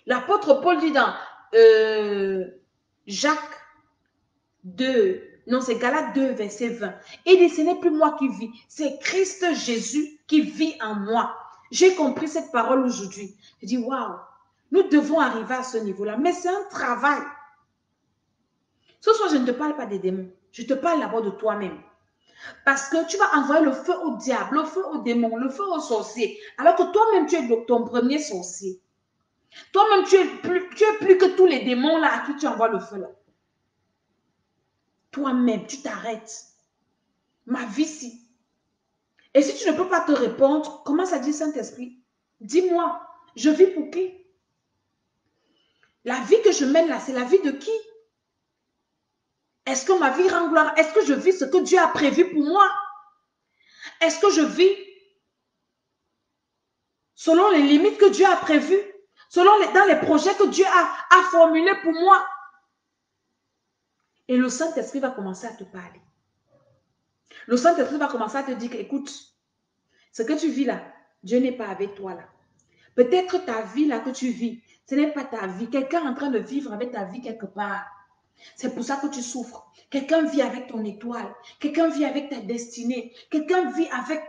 l'apôtre Paul dit dans Jacques 2, non c'est Galates 2, verset 20, il dit ce n'est plus moi qui vis, c'est Christ Jésus qui vit en moi. J'ai compris cette parole aujourd'hui. Je dis waouh, nous devons arriver à ce niveau-là, mais c'est un travail. Ce soir, je ne te parle pas des démons, je te parle d'abord de toi-même. Parce que tu vas envoyer le feu au diable, le feu au démon, le feu au sorcier. Alors que toi-même, tu es ton premier sorcier. Toi-même, tu es plus que tous les démons là à qui tu envoies le feu là. Toi-même, tu t'arrêtes. Ma vie, si. Et si tu ne peux pas te répondre, commence à dire Saint-Esprit, dis-moi, je vis pour qui? La vie que je mène là, c'est la vie de qui? Est-ce que ma vie rend gloire? Est-ce que je vis ce que Dieu a prévu pour moi? Est-ce que je vis selon les limites que Dieu a prévues? Dans les projets que Dieu a formulés pour moi? Et le Saint-Esprit va commencer à te parler. Le Saint-Esprit va commencer à te dire, écoute, ce que tu vis là, Dieu n'est pas avec toi là. Peut-être ta vie là que tu vis, ce n'est pas ta vie. Quelqu'un est en train de vivre avec ta vie quelque part. C'est pour ça que tu souffres. Quelqu'un vit avec ton étoile. Quelqu'un vit avec ta destinée. Quelqu'un vit avec...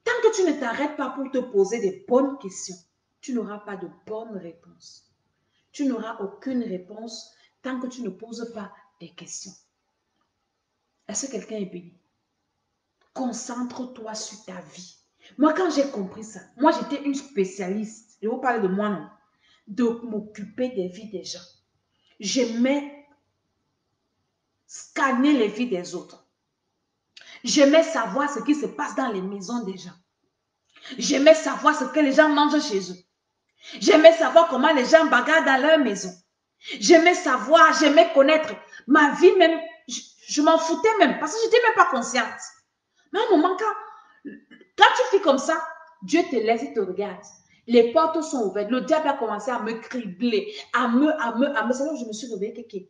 Tant que tu ne t'arrêtes pas pour te poser des bonnes questions, tu n'auras pas de bonnes réponses. Tu n'auras aucune réponse tant que tu ne poses pas des questions. Est-ce que quelqu'un est béni? Concentre-toi sur ta vie. Moi, quand j'ai compris ça, moi, j'étais une spécialiste. Je vais vous parler de moi, non? De m'occuper des vies des gens. J'aimais scanner les vies des autres. J'aimais savoir ce qui se passe dans les maisons des gens. J'aimais savoir ce que les gens mangent chez eux. J'aimais savoir comment les gens bagarrent dans leur maison. J'aimais savoir, j'aimais connaître. Ma vie même, je m'en foutais même parce que je n'étais même pas consciente. Mais à un moment, quand tu fais comme ça, Dieu te laisse et te regarde. Les portes sont ouvertes. Le diable a commencé à me cribler, à me. C'est là où je me suis réveillée.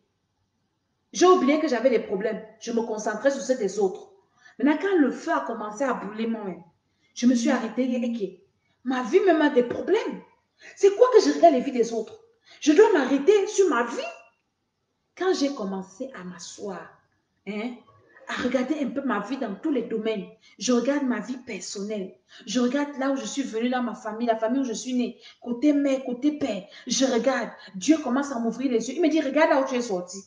J'ai oublié que j'avais des problèmes. Je me concentrais sur ceux des autres. Maintenant, quand le feu a commencé à brûler moi-même, je me suis arrêtée. Ma vie même a des problèmes. C'est quoi que je regarde les vies des autres? Je dois m'arrêter sur ma vie. Quand j'ai commencé à m'asseoir, à regarder un peu ma vie dans tous les domaines, je regarde ma vie personnelle. Je regarde là où je suis venue dans ma famille, la famille où je suis née, côté mère, côté père. Je regarde. Dieu commence à m'ouvrir les yeux. Il me dit, regarde là où tu es sorti.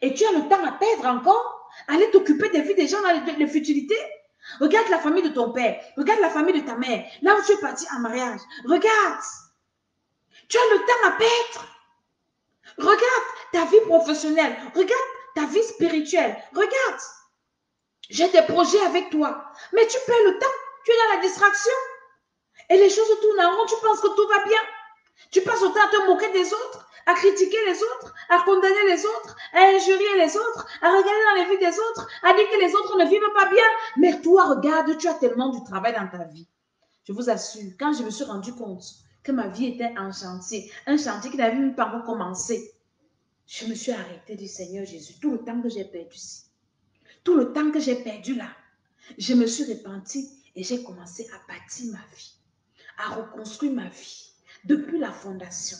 Et tu as le temps à perdre encore, aller t'occuper des vies des gens dans les futilités. Regarde la famille de ton père, regarde la famille de ta mère, là où tu es parti en mariage. Regarde, tu as le temps à perdre. Regarde ta vie professionnelle, regarde ta vie spirituelle, regarde. J'ai des projets avec toi, mais tu perds le temps, tu es dans la distraction. Et les choses tournent en rond, tu penses que tout va bien. Tu passes le temps à te moquer des autres, à critiquer les autres, à condamner les autres, à injurier les autres, à regarder dans les vies des autres, à dire que les autres ne vivent pas bien. Mais toi, regarde, tu as tellement du travail dans ta vie. Je vous assure, quand je me suis rendu compte que ma vie était un chantier qui n'avait même pas encore commencé, je me suis arrêtée du Seigneur Jésus. Tout le temps que j'ai perdu ici, tout le temps que j'ai perdu là, je me suis repentie et j'ai commencé à bâtir ma vie, à reconstruire ma vie. Depuis la fondation,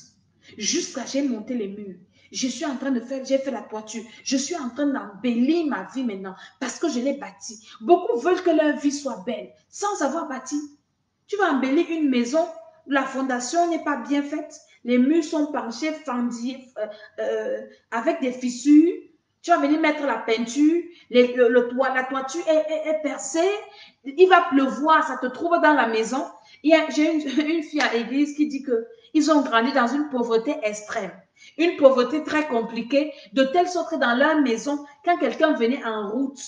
jusqu'à j'ai monté les murs. Je suis en train de faire, j'ai fait la toiture. Je suis en train d'embellir ma vie maintenant parce que je l'ai bâtie. Beaucoup veulent que leur vie soit belle sans avoir bâti. Tu vas embellir une maison où la fondation n'est pas bien faite. Les murs sont penchés, fendus, avec des fissures. Tu vas venir mettre la peinture, le toit, la toiture est percée. Il va pleuvoir, ça te trouve dans la maison. J'ai une fille à l'église qui dit que ils ont grandi dans une pauvreté extrême, une pauvreté très compliquée, de telle sorte que dans leur maison, quand quelqu'un venait en route,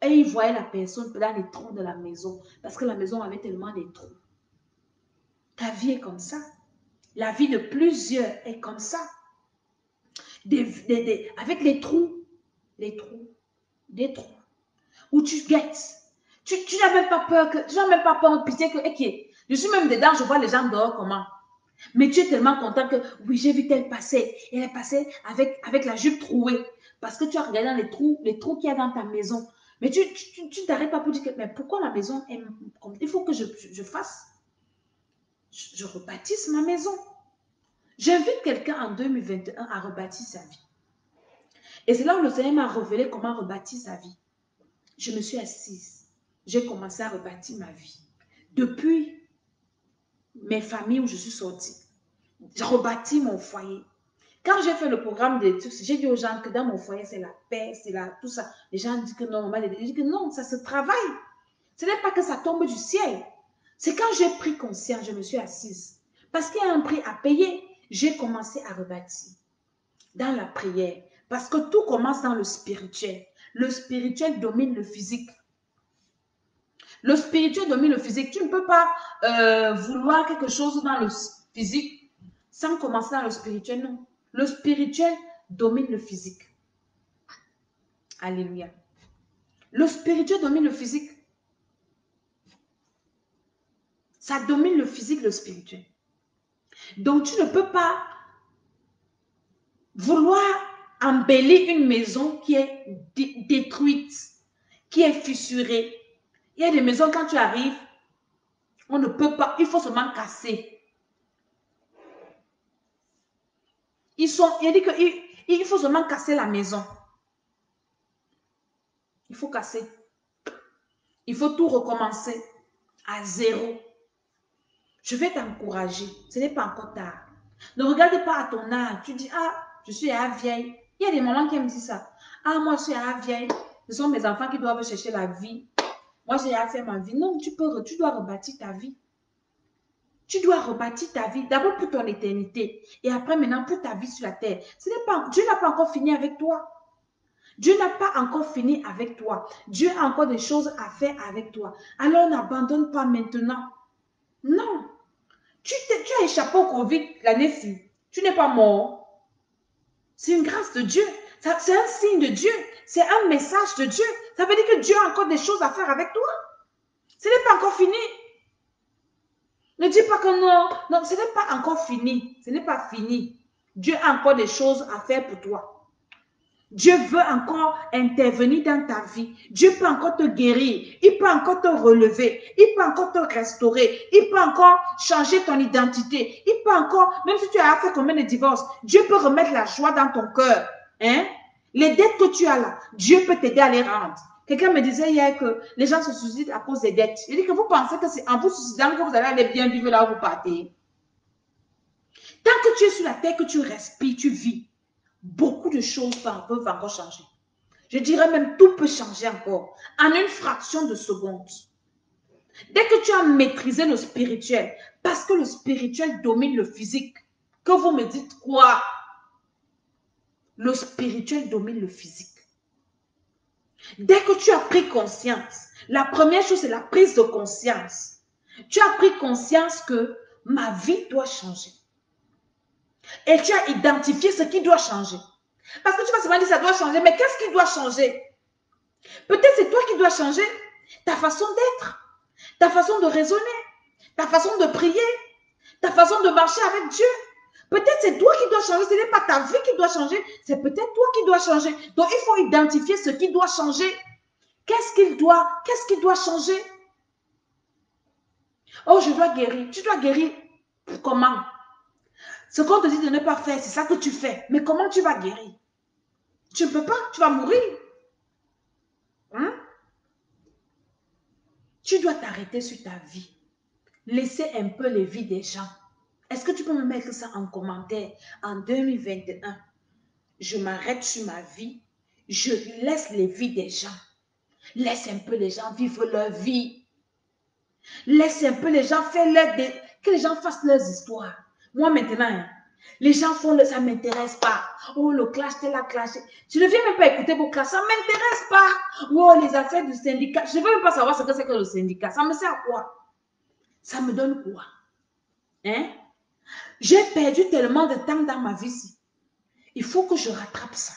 et il voyait la personne dans les trous de la maison, parce que la maison avait tellement de trous. Ta vie est comme ça. La vie de plusieurs est comme ça. Avec les trous, des trous, où tu guettes. Tu n'as même pas peur, tu n'as même pas peur, pitié que, ok, je suis même dedans, je vois les gens dehors comment. Mais tu es tellement content que, oui, j'ai vu qu'elle passer. Elle est passée avec la jupe trouée. Parce que tu as regardé dans les trous qu'il y a dans ta maison. Mais tu t'arrêtes pas pour dire que, mais pourquoi la maison est, il faut que je fasse, je rebâtisse ma maison. J'invite quelqu'un en 2021 à rebâtir sa vie. Et c'est là où le Seigneur m'a révélé comment rebâtir sa vie. Je me suis assise. J'ai commencé à rebâtir ma vie. Depuis mes familles où je suis sortie, j'ai rebâti mon foyer. Quand j'ai fait le programme d'études, j'ai dit aux gens que dans mon foyer, c'est la paix, c'est tout ça. Les gens disent que non, maman, je dis que non, ça se travaille. Ce n'est pas que ça tombe du ciel. C'est quand j'ai pris conscience, je me suis assise. Parce qu'il y a un prix à payer, j'ai commencé à rebâtir. Dans la prière. Parce que tout commence dans le spirituel. Le spirituel domine le physique. Le spirituel domine le physique. Tu ne peux pas vouloir quelque chose dans le physique sans commencer dans le spirituel, non. Le spirituel domine le physique. Alléluia. Le spirituel domine le physique. Ça domine le physique, le spirituel. Donc, tu ne peux pas vouloir embellir une maison qui est détruite, qui est fissurée. Il y a des maisons, quand tu arrives, on ne peut pas, il faut seulement casser. Il dit qu'il faut seulement casser la maison. Il faut casser. Il faut tout recommencer à zéro. Je vais t'encourager. Ce n'est pas encore tard. Ne regarde pas à ton âge. Tu dis, ah, je suis à vieille. Il y a des mamans qui me disent ça. Ah, moi, je suis à vieille. Ce sont mes enfants qui doivent chercher la vie. Moi, j'ai à faire ma vie. Non, tu dois rebâtir ta vie. Tu dois rebâtir ta vie. D'abord pour ton éternité. Et après, maintenant, pour ta vie sur la terre. Dieu n'a pas encore fini avec toi. Dieu n'a pas encore fini avec toi. Dieu a encore des choses à faire avec toi. Alors, n'abandonne pas maintenant. Non. Tu as échappé au Covid l'année-ci. Tu n'es pas mort. C'est une grâce de Dieu. C'est un signe de Dieu. C'est un message de Dieu. Ça veut dire que Dieu a encore des choses à faire avec toi. Ce n'est pas encore fini. Ne dis pas que non. Non, ce n'est pas encore fini. Ce n'est pas fini. Dieu a encore des choses à faire pour toi. Dieu veut encore intervenir dans ta vie. Dieu peut encore te guérir. Il peut encore te relever. Il peut encore te restaurer. Il peut encore changer ton identité. Il peut encore, même si tu as fait combien de divorces, Dieu peut remettre la joie dans ton cœur. Hein? Les dettes que tu as là, Dieu peut t'aider à les rendre. Quelqu'un me disait hier que les gens se suicident à cause des dettes. Je dis que vous pensez que c'est en vous suicidant que vous allez aller bien vivre là où vous partez. Tant que tu es sur la terre, que tu respires, tu vis, beaucoup de choses peuvent encore changer. Je dirais même tout peut changer encore en une fraction de seconde. Dès que tu as maîtrisé le spirituel, parce que le spirituel domine le physique, que vous me dites quoi? Le spirituel domine le physique. Dès que tu as pris conscience, la première chose c'est la prise de conscience. Tu as pris conscience que ma vie doit changer. Et tu as identifié ce qui doit changer. Parce que tu vas seulement dire ça doit changer, mais qu'est-ce qui doit changer? Peut-être c'est toi qui dois changer ta façon d'être, ta façon de raisonner, ta façon de prier, ta façon de marcher avec Dieu. Peut-être c'est toi qui dois changer, ce n'est pas ta vie qui doit changer, c'est peut-être toi qui dois changer. Donc il faut identifier ce qui doit changer. Qu'est-ce qui doit changer? Oh, je dois guérir. Tu dois guérir comment? Ce qu'on te dit de ne pas faire, c'est ça que tu fais. Mais comment tu vas guérir? Tu ne peux pas, tu vas mourir. Hein? Tu dois t'arrêter sur ta vie. laisser un peu les vies des gens. Est-ce que tu peux me mettre ça en commentaire? En 2021, je m'arrête sur ma vie. Je laisse les vies des gens. Laisse un peu les gens vivre leur vie. Laisse un peu les gens faire que les gens fassent leurs histoires. Moi maintenant, hein, les gens font ça ne m'intéresse pas. Oh, le clash, tel a clashé. Je ne viens même pas écouter vos clashs, ça ne m'intéresse pas. Oh, les affaires du syndicat. Je ne veux même pas savoir ce que c'est que le syndicat. Ça me sert à quoi? Ça me donne quoi? Hein? J'ai perdu tellement de temps dans ma vie. Il faut que je rattrape ça.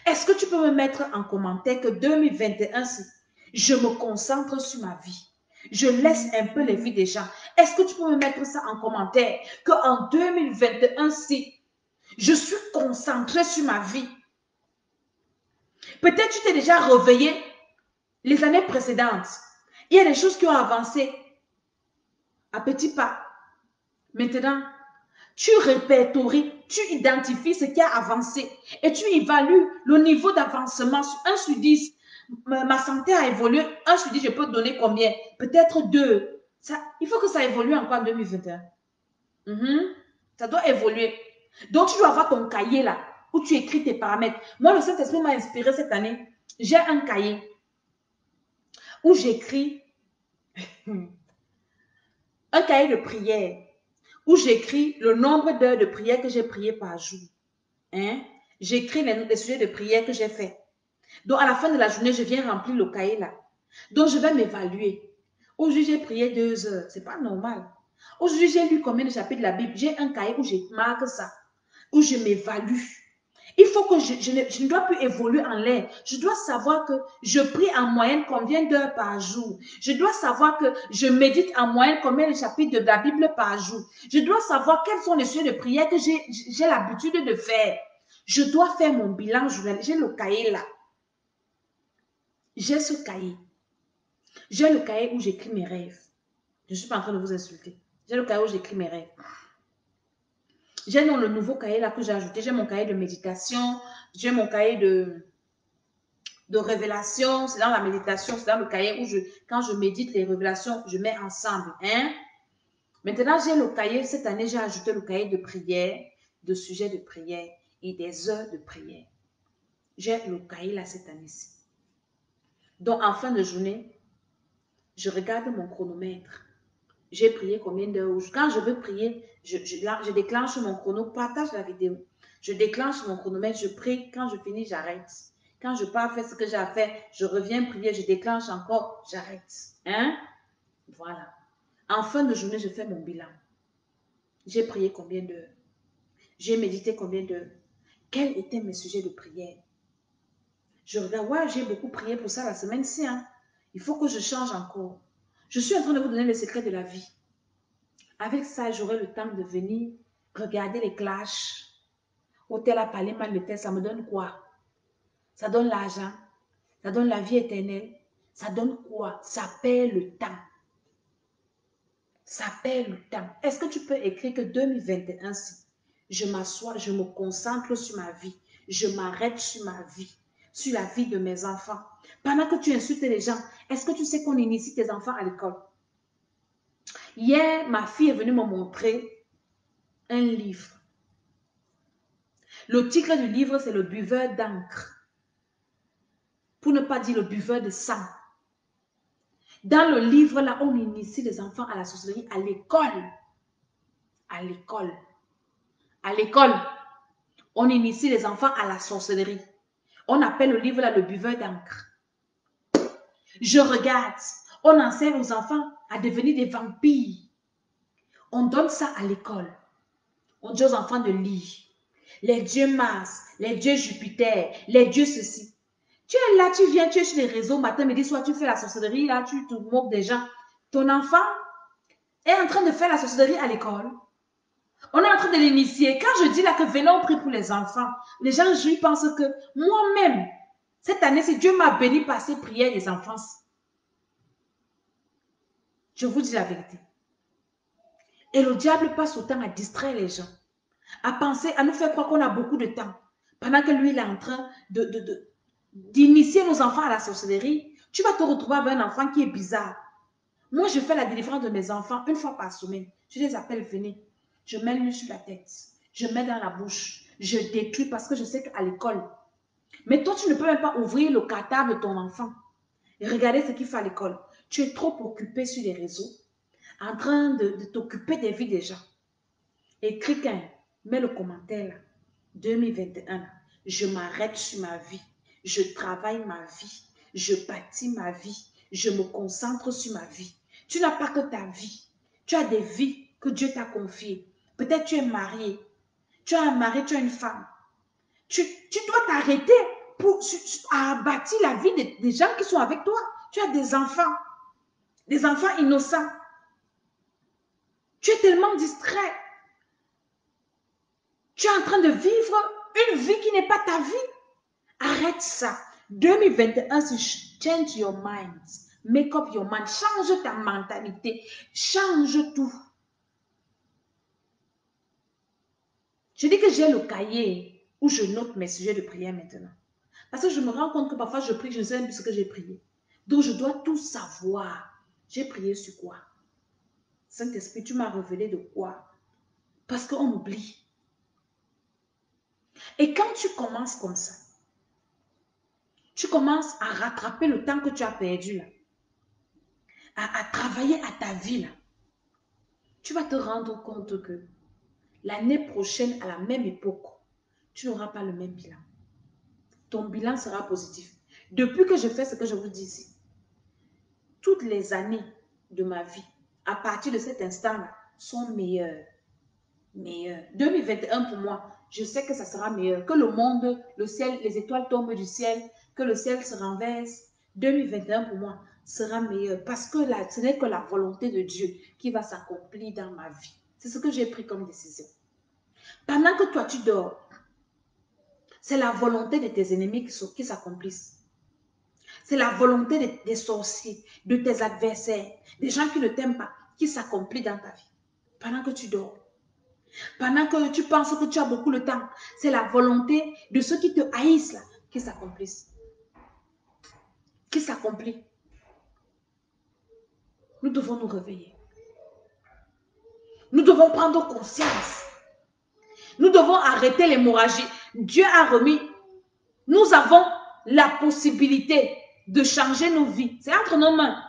Est-ce que tu peux me mettre en commentaire que 2021, je me concentre sur ma vie? Je laisse un peu les vies des gens. Est-ce que tu peux me mettre ça en commentaire qu'en 2021, je suis concentrée sur ma vie? Peut-être tu t'es déjà réveillé les années précédentes. Il y a des choses qui ont avancé à petits pas. Maintenant, tu répertories, tu identifies ce qui a avancé et tu évalues le niveau d'avancement sur 1 sur 10. Ma santé a évolué. 1 sur 10, je peux te donner combien? Peut-être 2. Il faut que ça évolue encore en 2021. Ça doit évoluer. Donc, tu dois avoir ton cahier là, où tu écris tes paramètres. Moi, le Saint-Esprit m'a inspiré cette année. J'ai un cahier où j'écris un cahier de prière, où j'écris le nombre d'heures de prière que j'ai prié par jour. J'écris les sujets de prière que j'ai fait. Donc, à la fin de la journée, je viens remplir le cahier là. Donc, je vais m'évaluer. Aujourd'hui, j'ai prié 2 heures. C'est pas normal. Aujourd'hui, j'ai lu combien de chapitres de la Bible? J'ai un cahier où je marque ça, où je m'évalue. Il faut que je ne dois plus évoluer en l'air. Je dois savoir que je prie en moyenne combien d'heures par jour. Je dois savoir que je médite en moyenne combien de chapitres de la Bible par jour. Je dois savoir quels sont les sujets de prière que j'ai l'habitude de faire. Je dois faire mon bilan journalier. J'ai le cahier là. J'ai ce cahier. J'ai le cahier où j'écris mes rêves. Je ne suis pas en train de vous insulter. J'ai le cahier où j'écris mes rêves. J'ai le nouveau cahier là que j'ai ajouté. J'ai mon cahier de méditation. J'ai mon cahier de révélation. C'est dans la méditation. C'est dans le cahier où quand je médite les révélations, je mets ensemble. Maintenant, j'ai le cahier. Cette année, j'ai ajouté le cahier de prière, de sujets de prière et des heures de prière. J'ai le cahier là cette année-ci. Donc, en fin de journée, je regarde mon chronomètre. J'ai prié combien d'heures? Quand je veux prier, je déclenche mon chrono, partage la vidéo. Je déclenche mon chronomètre, je prie. Quand je finis, j'arrête. Quand je pars faire ce que j'ai à faire, je reviens prier, je déclenche encore, j'arrête. Voilà. En fin de journée, je fais mon bilan. J'ai prié combien d'heures? J'ai médité combien d'heures? Quels étaient mes sujets de prière? Je regarde, ouais, j'ai beaucoup prié pour ça la semaine-ci. Il faut que je change encore. Je suis en train de vous donner le secret de la vie. Avec ça, j'aurai le temps de venir regarder les clashs. Hôtel a parlé mal de tel, ça me donne quoi? Ça donne l'argent, ça donne la vie éternelle. Ça donne quoi? Ça perd le temps. Ça perd le temps. Est-ce que tu peux écrire que 2021, je m'assois, je me concentre sur ma vie. Je m'arrête sur ma vie, sur la vie de mes enfants. Pendant que tu insultes les gens, est-ce que tu sais qu'on initie tes enfants à l'école? Hier, ma fille est venue me montrer un livre. Le titre du livre, c'est Le buveur d'encre. Pour ne pas dire le buveur de sang. Dans le livre, là, on initie les enfants à la sorcellerie à l'école. À l'école. À l'école, on initie les enfants à la sorcellerie. On appelle le livre, là, Le buveur d'encre. Je regarde. On enseigne aux enfants à devenir des vampires. On donne ça à l'école. On dit aux enfants de lire. Les dieux Mars, les dieux Jupiter, les dieux ceci. Tu es là, tu viens, tu es sur les réseaux, matin, midi, soir, tu fais la sorcellerie, là, tu te moques des gens. Ton enfant est en train de faire la sorcellerie à l'école. On est en train de l'initier. Quand je dis là que venons prier pour les enfants, les gens, je pensent que moi-même, cette année, si Dieu m'a béni par ces prières des enfants, je vous dis la vérité. Et le diable passe autant à distraire les gens, à penser, à nous faire croire qu'on a beaucoup de temps. Pendant que lui, il est en train d'initier nos enfants à la sorcellerie, tu vas te retrouver avec un enfant qui est bizarre. Moi, je fais la délivrance de mes enfants une fois par semaine. Je les appelle, venez. Je mets l'huile sur la tête. Je mets dans la bouche. Je détruis parce que je sais qu'à l'école. Mais toi, tu ne peux même pas ouvrir le cartable de ton enfant et regarder ce qu'il fait à l'école. Tu es trop occupé sur les réseaux, en train de t'occuper des vies des gens. Écris qu'un, mets le commentaire là. 2021, là, je m'arrête sur ma vie. Je travaille ma vie. Je bâtis ma vie. Je me concentre sur ma vie. Tu n'as pas que ta vie. Tu as des vies que Dieu t'a confiées. Peut-être tu es marié. Tu as un mari, tu as une femme. Tu dois t'arrêter à bâtir la vie des gens qui sont avec toi. Tu as des enfants innocents. Tu es tellement distrait. Tu es en train de vivre une vie qui n'est pas ta vie. Arrête ça. 2021, c'est change your mind. Make up your mind. Change ta mentalité. Change tout. Je dis que j'ai le cahier où je note mes sujets de prière maintenant. Parce que je me rends compte que parfois je prie, je ne sais même plus ce que j'ai prié. Donc je dois tout savoir. J'ai prié sur quoi? Saint-Esprit, tu m'as révélé de quoi? Parce qu'on oublie. Et quand tu commences comme ça, tu commences à rattraper le temps que tu as perdu là, à travailler à ta vie là, tu vas te rendre compte que l'année prochaine, à la même époque, tu n'auras pas le même bilan. Ton bilan sera positif. Depuis que je fais ce que je vous dis ici, toutes les années de ma vie, à partir de cet instant-là, sont meilleures. 2021 pour moi, je sais que ça sera meilleur. Que le monde, le ciel, les étoiles tombent du ciel, que le ciel se renverse. 2021 pour moi sera meilleur parce que là, ce n'est que la volonté de Dieu qui va s'accomplir dans ma vie. C'est ce que j'ai pris comme décision. Pendant que toi tu dors, c'est la volonté de tes ennemis qui s'accomplissent. C'est la volonté des sorciers, de tes adversaires, des gens qui ne t'aiment pas, qui s'accomplit dans ta vie. Pendant que tu dors. Pendant que tu penses que tu as beaucoup de temps, c'est la volonté de ceux qui te haïssent là, qui s'accomplissent. Qui s'accomplit. Nous devons nous réveiller. Nous devons prendre conscience. Nous devons arrêter l'hémorragie. Dieu a remis. Nous avons la possibilité de changer nos vies. C'est entre nos mains.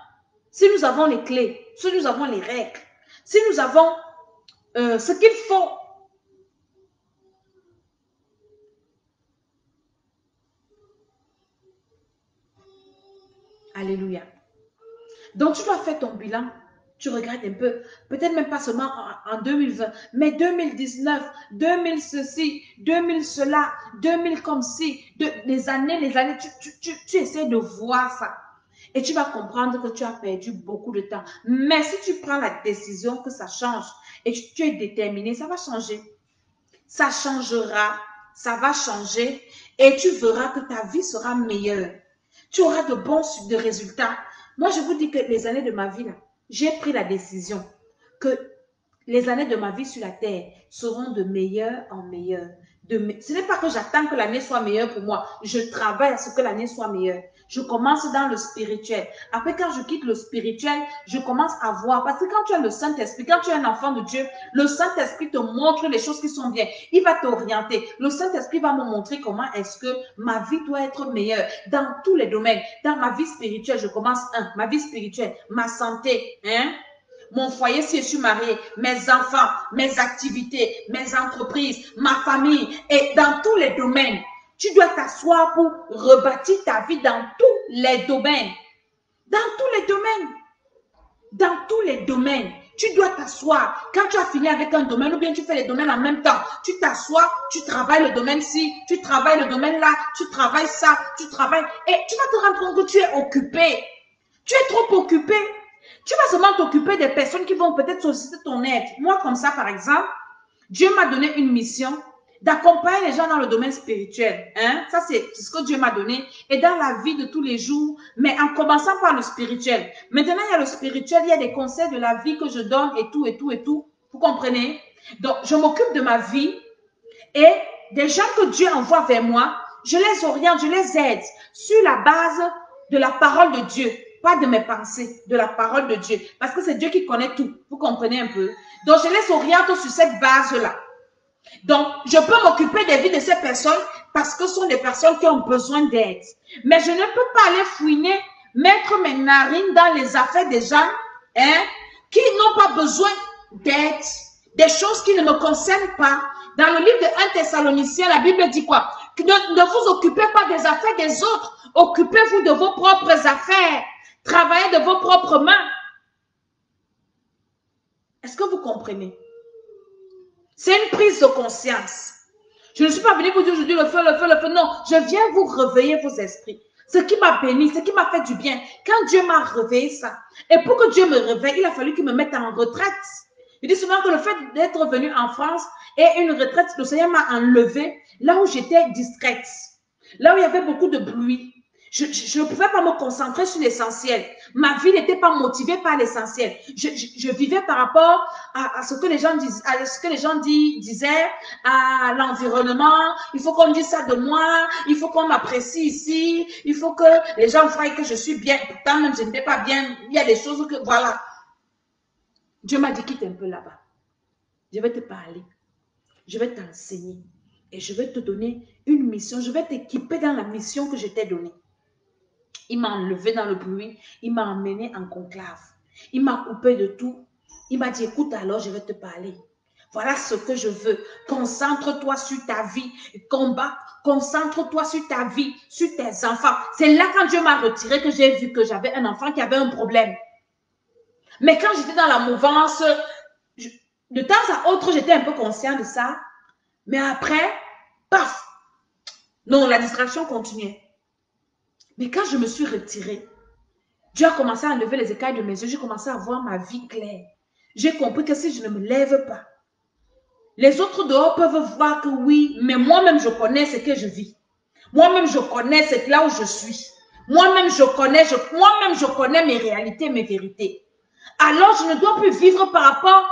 Si nous avons les clés, si nous avons les règles, si nous avons ce qu'il faut. Alléluia. Donc, tu dois faire ton bilan. Tu regardes un peu. Peut-être même pas seulement en 2020, mais 2019, 2000 ceci, 2000 cela, 2000 comme ci. Les années, tu essaies de voir ça. Et tu vas comprendre que tu as perdu beaucoup de temps. Mais si tu prends la décision que ça change et tu es déterminé, ça va changer. Ça changera, ça va changer et tu verras que ta vie sera meilleure. Tu auras de bons résultats. Moi, je vous dis que les années de ma vie, là, j'ai pris la décision que les années de ma vie sur la terre seront de meilleur en meilleur. Ce n'est pas que j'attends que l'année soit meilleure pour moi. Je travaille à ce que l'année soit meilleure. Je commence dans le spirituel. Après, quand je quitte le spirituel, je commence à voir. Parce que quand tu as le Saint-Esprit, quand tu es un enfant de Dieu, le Saint-Esprit te montre les choses qui sont bien. Il va t'orienter. Le Saint-Esprit va me montrer comment est-ce que ma vie doit être meilleure dans tous les domaines. Dans ma vie spirituelle, je commence ma vie spirituelle, ma santé, mon foyer si je suis mariée, mes enfants, mes activités, mes entreprises, ma famille et dans tous les domaines. Tu dois t'asseoir pour rebâtir ta vie dans tous les domaines. Dans tous les domaines. Dans tous les domaines. Tu dois t'asseoir. Quand tu as fini avec un domaine ou bien tu fais les domaines en même temps, tu t'assois, tu travailles le domaine-ci, tu travailles le domaine-là, tu travailles ça, tu travailles. Et tu vas te rendre compte que tu es occupé. Tu es trop occupé. Tu vas seulement t'occuper des personnes qui vont peut-être solliciter ton aide. Moi, comme ça, par exemple, Dieu m'a donné une mission d'accompagner les gens dans le domaine spirituel. Ça, c'est ce que Dieu m'a donné. Et dans la vie de tous les jours, mais en commençant par le spirituel. Maintenant, il y a le spirituel, il y a des conseils de la vie que je donne et tout, et tout, et tout. Vous comprenez? Donc, je m'occupe de ma vie et des gens que Dieu envoie vers moi, je les oriente, je les aide sur la base de la parole de Dieu. pas de mes pensées, de la parole de Dieu. Parce que c'est Dieu qui connaît tout. Vous comprenez un peu? Donc, je les oriente sur cette base-là. Donc, je peux m'occuper des vies de ces personnes parce que ce sont des personnes qui ont besoin d'aide. Mais je ne peux pas aller fouiner, mettre mes narines dans les affaires des gens qui n'ont pas besoin d'aide, des choses qui ne me concernent pas. Dans le livre de 1 Thessaloniciens, la Bible dit quoi? Que ne vous occupez pas des affaires des autres. Occupez-vous de vos propres affaires. Travaillez de vos propres mains. Est-ce que vous comprenez? C'est une prise de conscience. Je ne suis pas venue vous dire aujourd'hui le feu, le feu, le feu. Non, je viens vous réveiller vos esprits. Ce qui m'a béni, ce qui m'a fait du bien. Quand Dieu m'a réveillé ça. Et pour que Dieu me réveille, il a fallu qu'il me mette en retraite. Je dis souvent que le fait d'être venu en France et une retraite, le Seigneur m'a enlevé là où j'étais distraite. Là où il y avait beaucoup de bruit. Je ne pouvais pas me concentrer sur l'essentiel. Ma vie n'était pas motivée par l'essentiel. Je vivais par rapport à ce que les gens disent, à ce que les gens disaient, à l'environnement. Il faut qu'on dise ça de moi. Il faut qu'on m'apprécie ici. Il faut que les gens voient que je suis bien. Pourtant, même je n'étais pas bien. Il y a des choses que, voilà. Dieu m'a dit, quitte un peu là-bas. Je vais te parler. Je vais t'enseigner. Et je vais te donner une mission. Je vais t'équiper dans la mission que je t'ai donnée. Il m'a enlevé dans le bruit. Il m'a emmené en conclave. Il m'a coupé de tout. Il m'a dit, écoute alors, je vais te parler. Voilà ce que je veux. Concentre-toi sur ta vie. Combat. Concentre-toi sur ta vie, sur tes enfants. C'est là quand Dieu m'a retiré que j'ai vu que j'avais un enfant qui avait un problème. Mais quand j'étais dans la mouvance, de temps à autre, j'étais un peu conscient de ça. Mais après, paf! Non, la distraction continuait. Mais quand je me suis retirée, Dieu a commencé à enlever les écailles de mes yeux. J'ai commencé à voir ma vie claire. J'ai compris que si je ne me lève pas, les autres dehors peuvent voir que oui, mais moi-même, je connais ce que je vis. Moi-même, je connais c'est là où je suis. Moi-même, je connais mes réalités, mes vérités. Alors, je ne dois plus vivre par rapport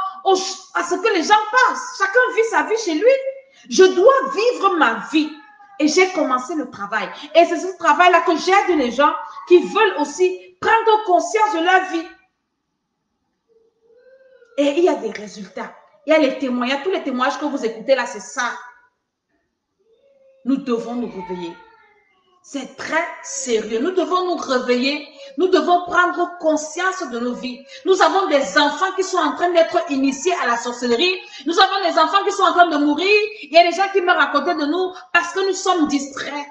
à ce que les gens pensent. Chacun vit sa vie chez lui. Je dois vivre ma vie. Et j'ai commencé le travail. Et c'est ce travail-là que j'aide les gens qui veulent aussi prendre conscience de leur vie. Et il y a des résultats. Il y a les témoignages. Tous les témoignages que vous écoutez là, c'est ça. Nous devons nous réveiller. C'est très sérieux. Nous devons nous réveiller. Nous devons prendre conscience de nos vies. Nous avons des enfants qui sont en train d'être initiés à la sorcellerie. Nous avons des enfants qui sont en train de mourir. Il y a des gens qui meurent à côté de nous parce que nous sommes distraits.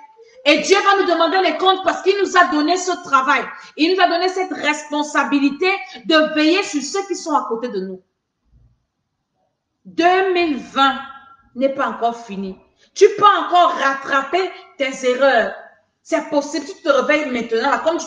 Et Dieu va nous demander les comptes parce qu'il nous a donné ce travail. Il nous a donné cette responsabilité de veiller sur ceux qui sont à côté de nous. 2020 n'est pas encore fini. Tu peux encore rattraper tes erreurs. C'est possible, tu te réveilles maintenant, là, comme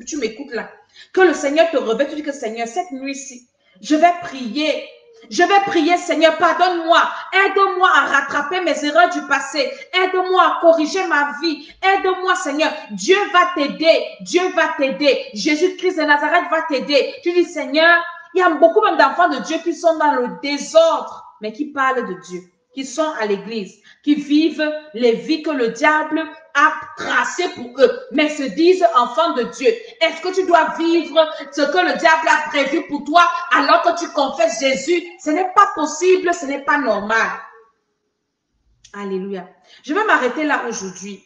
tu m'écoutes là, que le Seigneur te réveille, tu dis que Seigneur, cette nuit-ci, je vais prier. Je vais prier, Seigneur, pardonne-moi. Aide-moi à rattraper mes erreurs du passé. Aide-moi à corriger ma vie. Aide-moi, Seigneur. Dieu va t'aider. Dieu va t'aider. Jésus-Christ de Nazareth va t'aider. Tu dis, Seigneur, il y a beaucoup même d'enfants de Dieu qui sont dans le désordre, mais qui parlent de Dieu, qui sont à l'église, qui vivent les vies que le diable a tracées pour eux, mais se disent enfants de Dieu. Est-ce que tu dois vivre ce que le diable a prévu pour toi alors que tu confesses Jésus? Ce n'est pas possible, ce n'est pas normal. Alléluia. Je vais m'arrêter là aujourd'hui.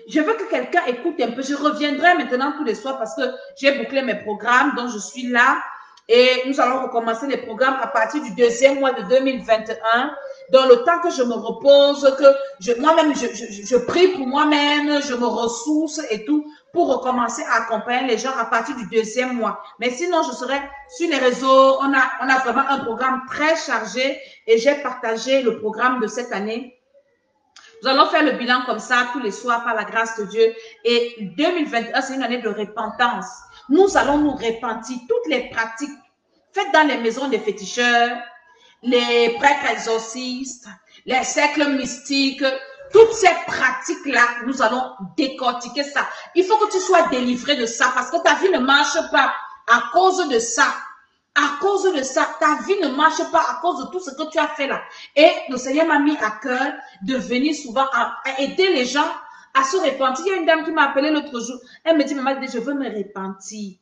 Je veux que quelqu'un écoute un peu. Je reviendrai maintenant tous les soirs parce que j'ai bouclé mes programmes, donc je suis là. Et nous allons recommencer les programmes à partir du deuxième mois de 2021. Dans le temps que je me repose, que moi-même, je prie pour moi-même, je me ressource et tout, pour recommencer à accompagner les gens à partir du deuxième mois. Mais sinon, je serai sur les réseaux. On a vraiment un programme très chargé et j'ai partagé le programme de cette année. Nous allons faire le bilan comme ça tous les soirs par la grâce de Dieu. Et 2021, c'est une année de repentance. Nous allons nous repentir toutes les pratiques faites dans les maisons des féticheurs, les prêtres exorcistes, les cercles mystiques, toutes ces pratiques-là, nous allons décortiquer ça. Il faut que tu sois délivré de ça parce que ta vie ne marche pas à cause de ça. À cause de ça, ta vie ne marche pas à cause de tout ce que tu as fait là. Et le Seigneur m'a mis à cœur de venir souvent à aider les gens à se repentir. Il y a une dame qui m'a appelé l'autre jour. Elle me dit, maman, je veux me repentir.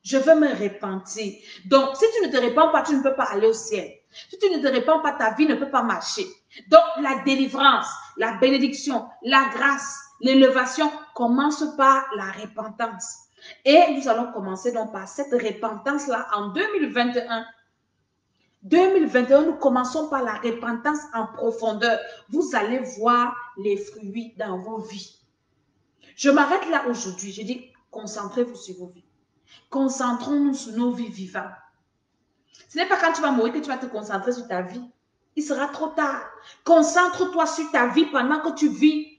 Je veux me repentir. Donc, si tu ne te repens pas, tu ne peux pas aller au ciel. Si tu ne te repens pas, ta vie ne peut pas marcher. Donc, la délivrance, la bénédiction, la grâce, l'élévation commence par la repentance. Et nous allons commencer donc par cette repentance-là en 2021. 2021, nous commençons par la repentance en profondeur. Vous allez voir les fruits dans vos vies. Je m'arrête là aujourd'hui. Je dis, concentrez-vous sur vos vies. Concentrons-nous sur nos vies vivantes. Ce n'est pas quand tu vas mourir que tu vas te concentrer sur ta vie. Il sera trop tard. Concentre-toi sur ta vie pendant que tu vis.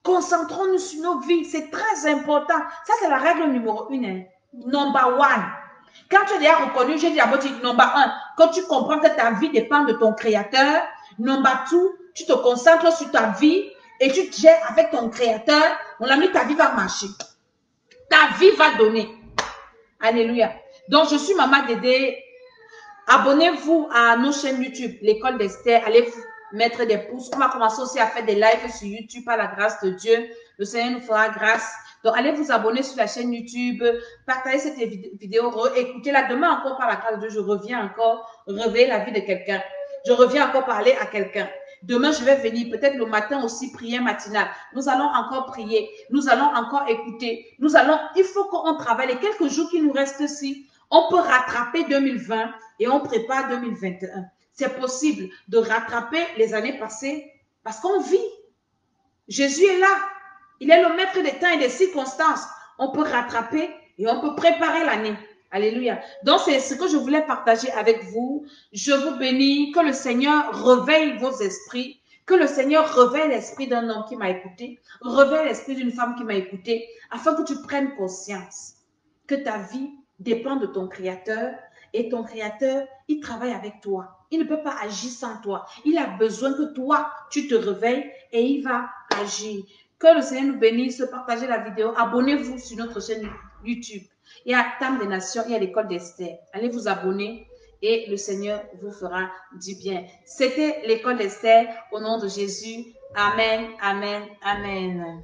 Concentrons-nous sur nos vies. C'est très important. Ça, c'est la règle numéro 1. Hein. Number 1. Quand tu as déjà reconnu, j'ai dit d'abord number 1, quand tu comprends que ta vie dépend de ton créateur. Number 2, tu te concentres sur ta vie et tu gères avec ton créateur. Mon ami, ta vie va marcher. Ta vie va donner. Alléluia. Donc, je suis Maman Dédé. Abonnez-vous à nos chaînes YouTube, l'école d'Esther. Allez mettre des pouces. On va commencer aussi à faire des lives sur YouTube par la grâce de Dieu. Le Seigneur nous fera grâce. Donc, allez vous abonner sur la chaîne YouTube. Partagez cette vidéo. Écoutez-la. Demain encore par la grâce de Dieu, je reviens encore réveiller la vie de quelqu'un. Je reviens encore parler à quelqu'un. Demain, je vais venir, peut-être le matin aussi, prière matinale. Nous allons encore prier. Nous allons encore écouter. Il faut qu'on travaille. Les quelques jours qui nous restent ici, on peut rattraper 2020 et on prépare 2021. C'est possible de rattraper les années passées parce qu'on vit. Jésus est là. Il est le maître des temps et des circonstances. On peut rattraper et on peut préparer l'année. Alléluia. Donc, c'est ce que je voulais partager avec vous. Je vous bénis. Que le Seigneur réveille vos esprits. Que le Seigneur réveille l'esprit d'un homme qui m'a écouté. Réveille l'esprit d'une femme qui m'a écouté. Afin que tu prennes conscience que ta vie dépend de ton Créateur. Et ton Créateur, il travaille avec toi. Il ne peut pas agir sans toi. Il a besoin que toi, tu te réveilles et il va agir. Que le Seigneur nous bénisse. Partagez la vidéo. Abonnez-vous sur notre chaîne YouTube. Il y a Tam des Nations, il y a l'école d'Esther. Allez vous abonner et le Seigneur vous fera du bien. C'était l'école d'Esther au nom de Jésus. Amen, amen, amen.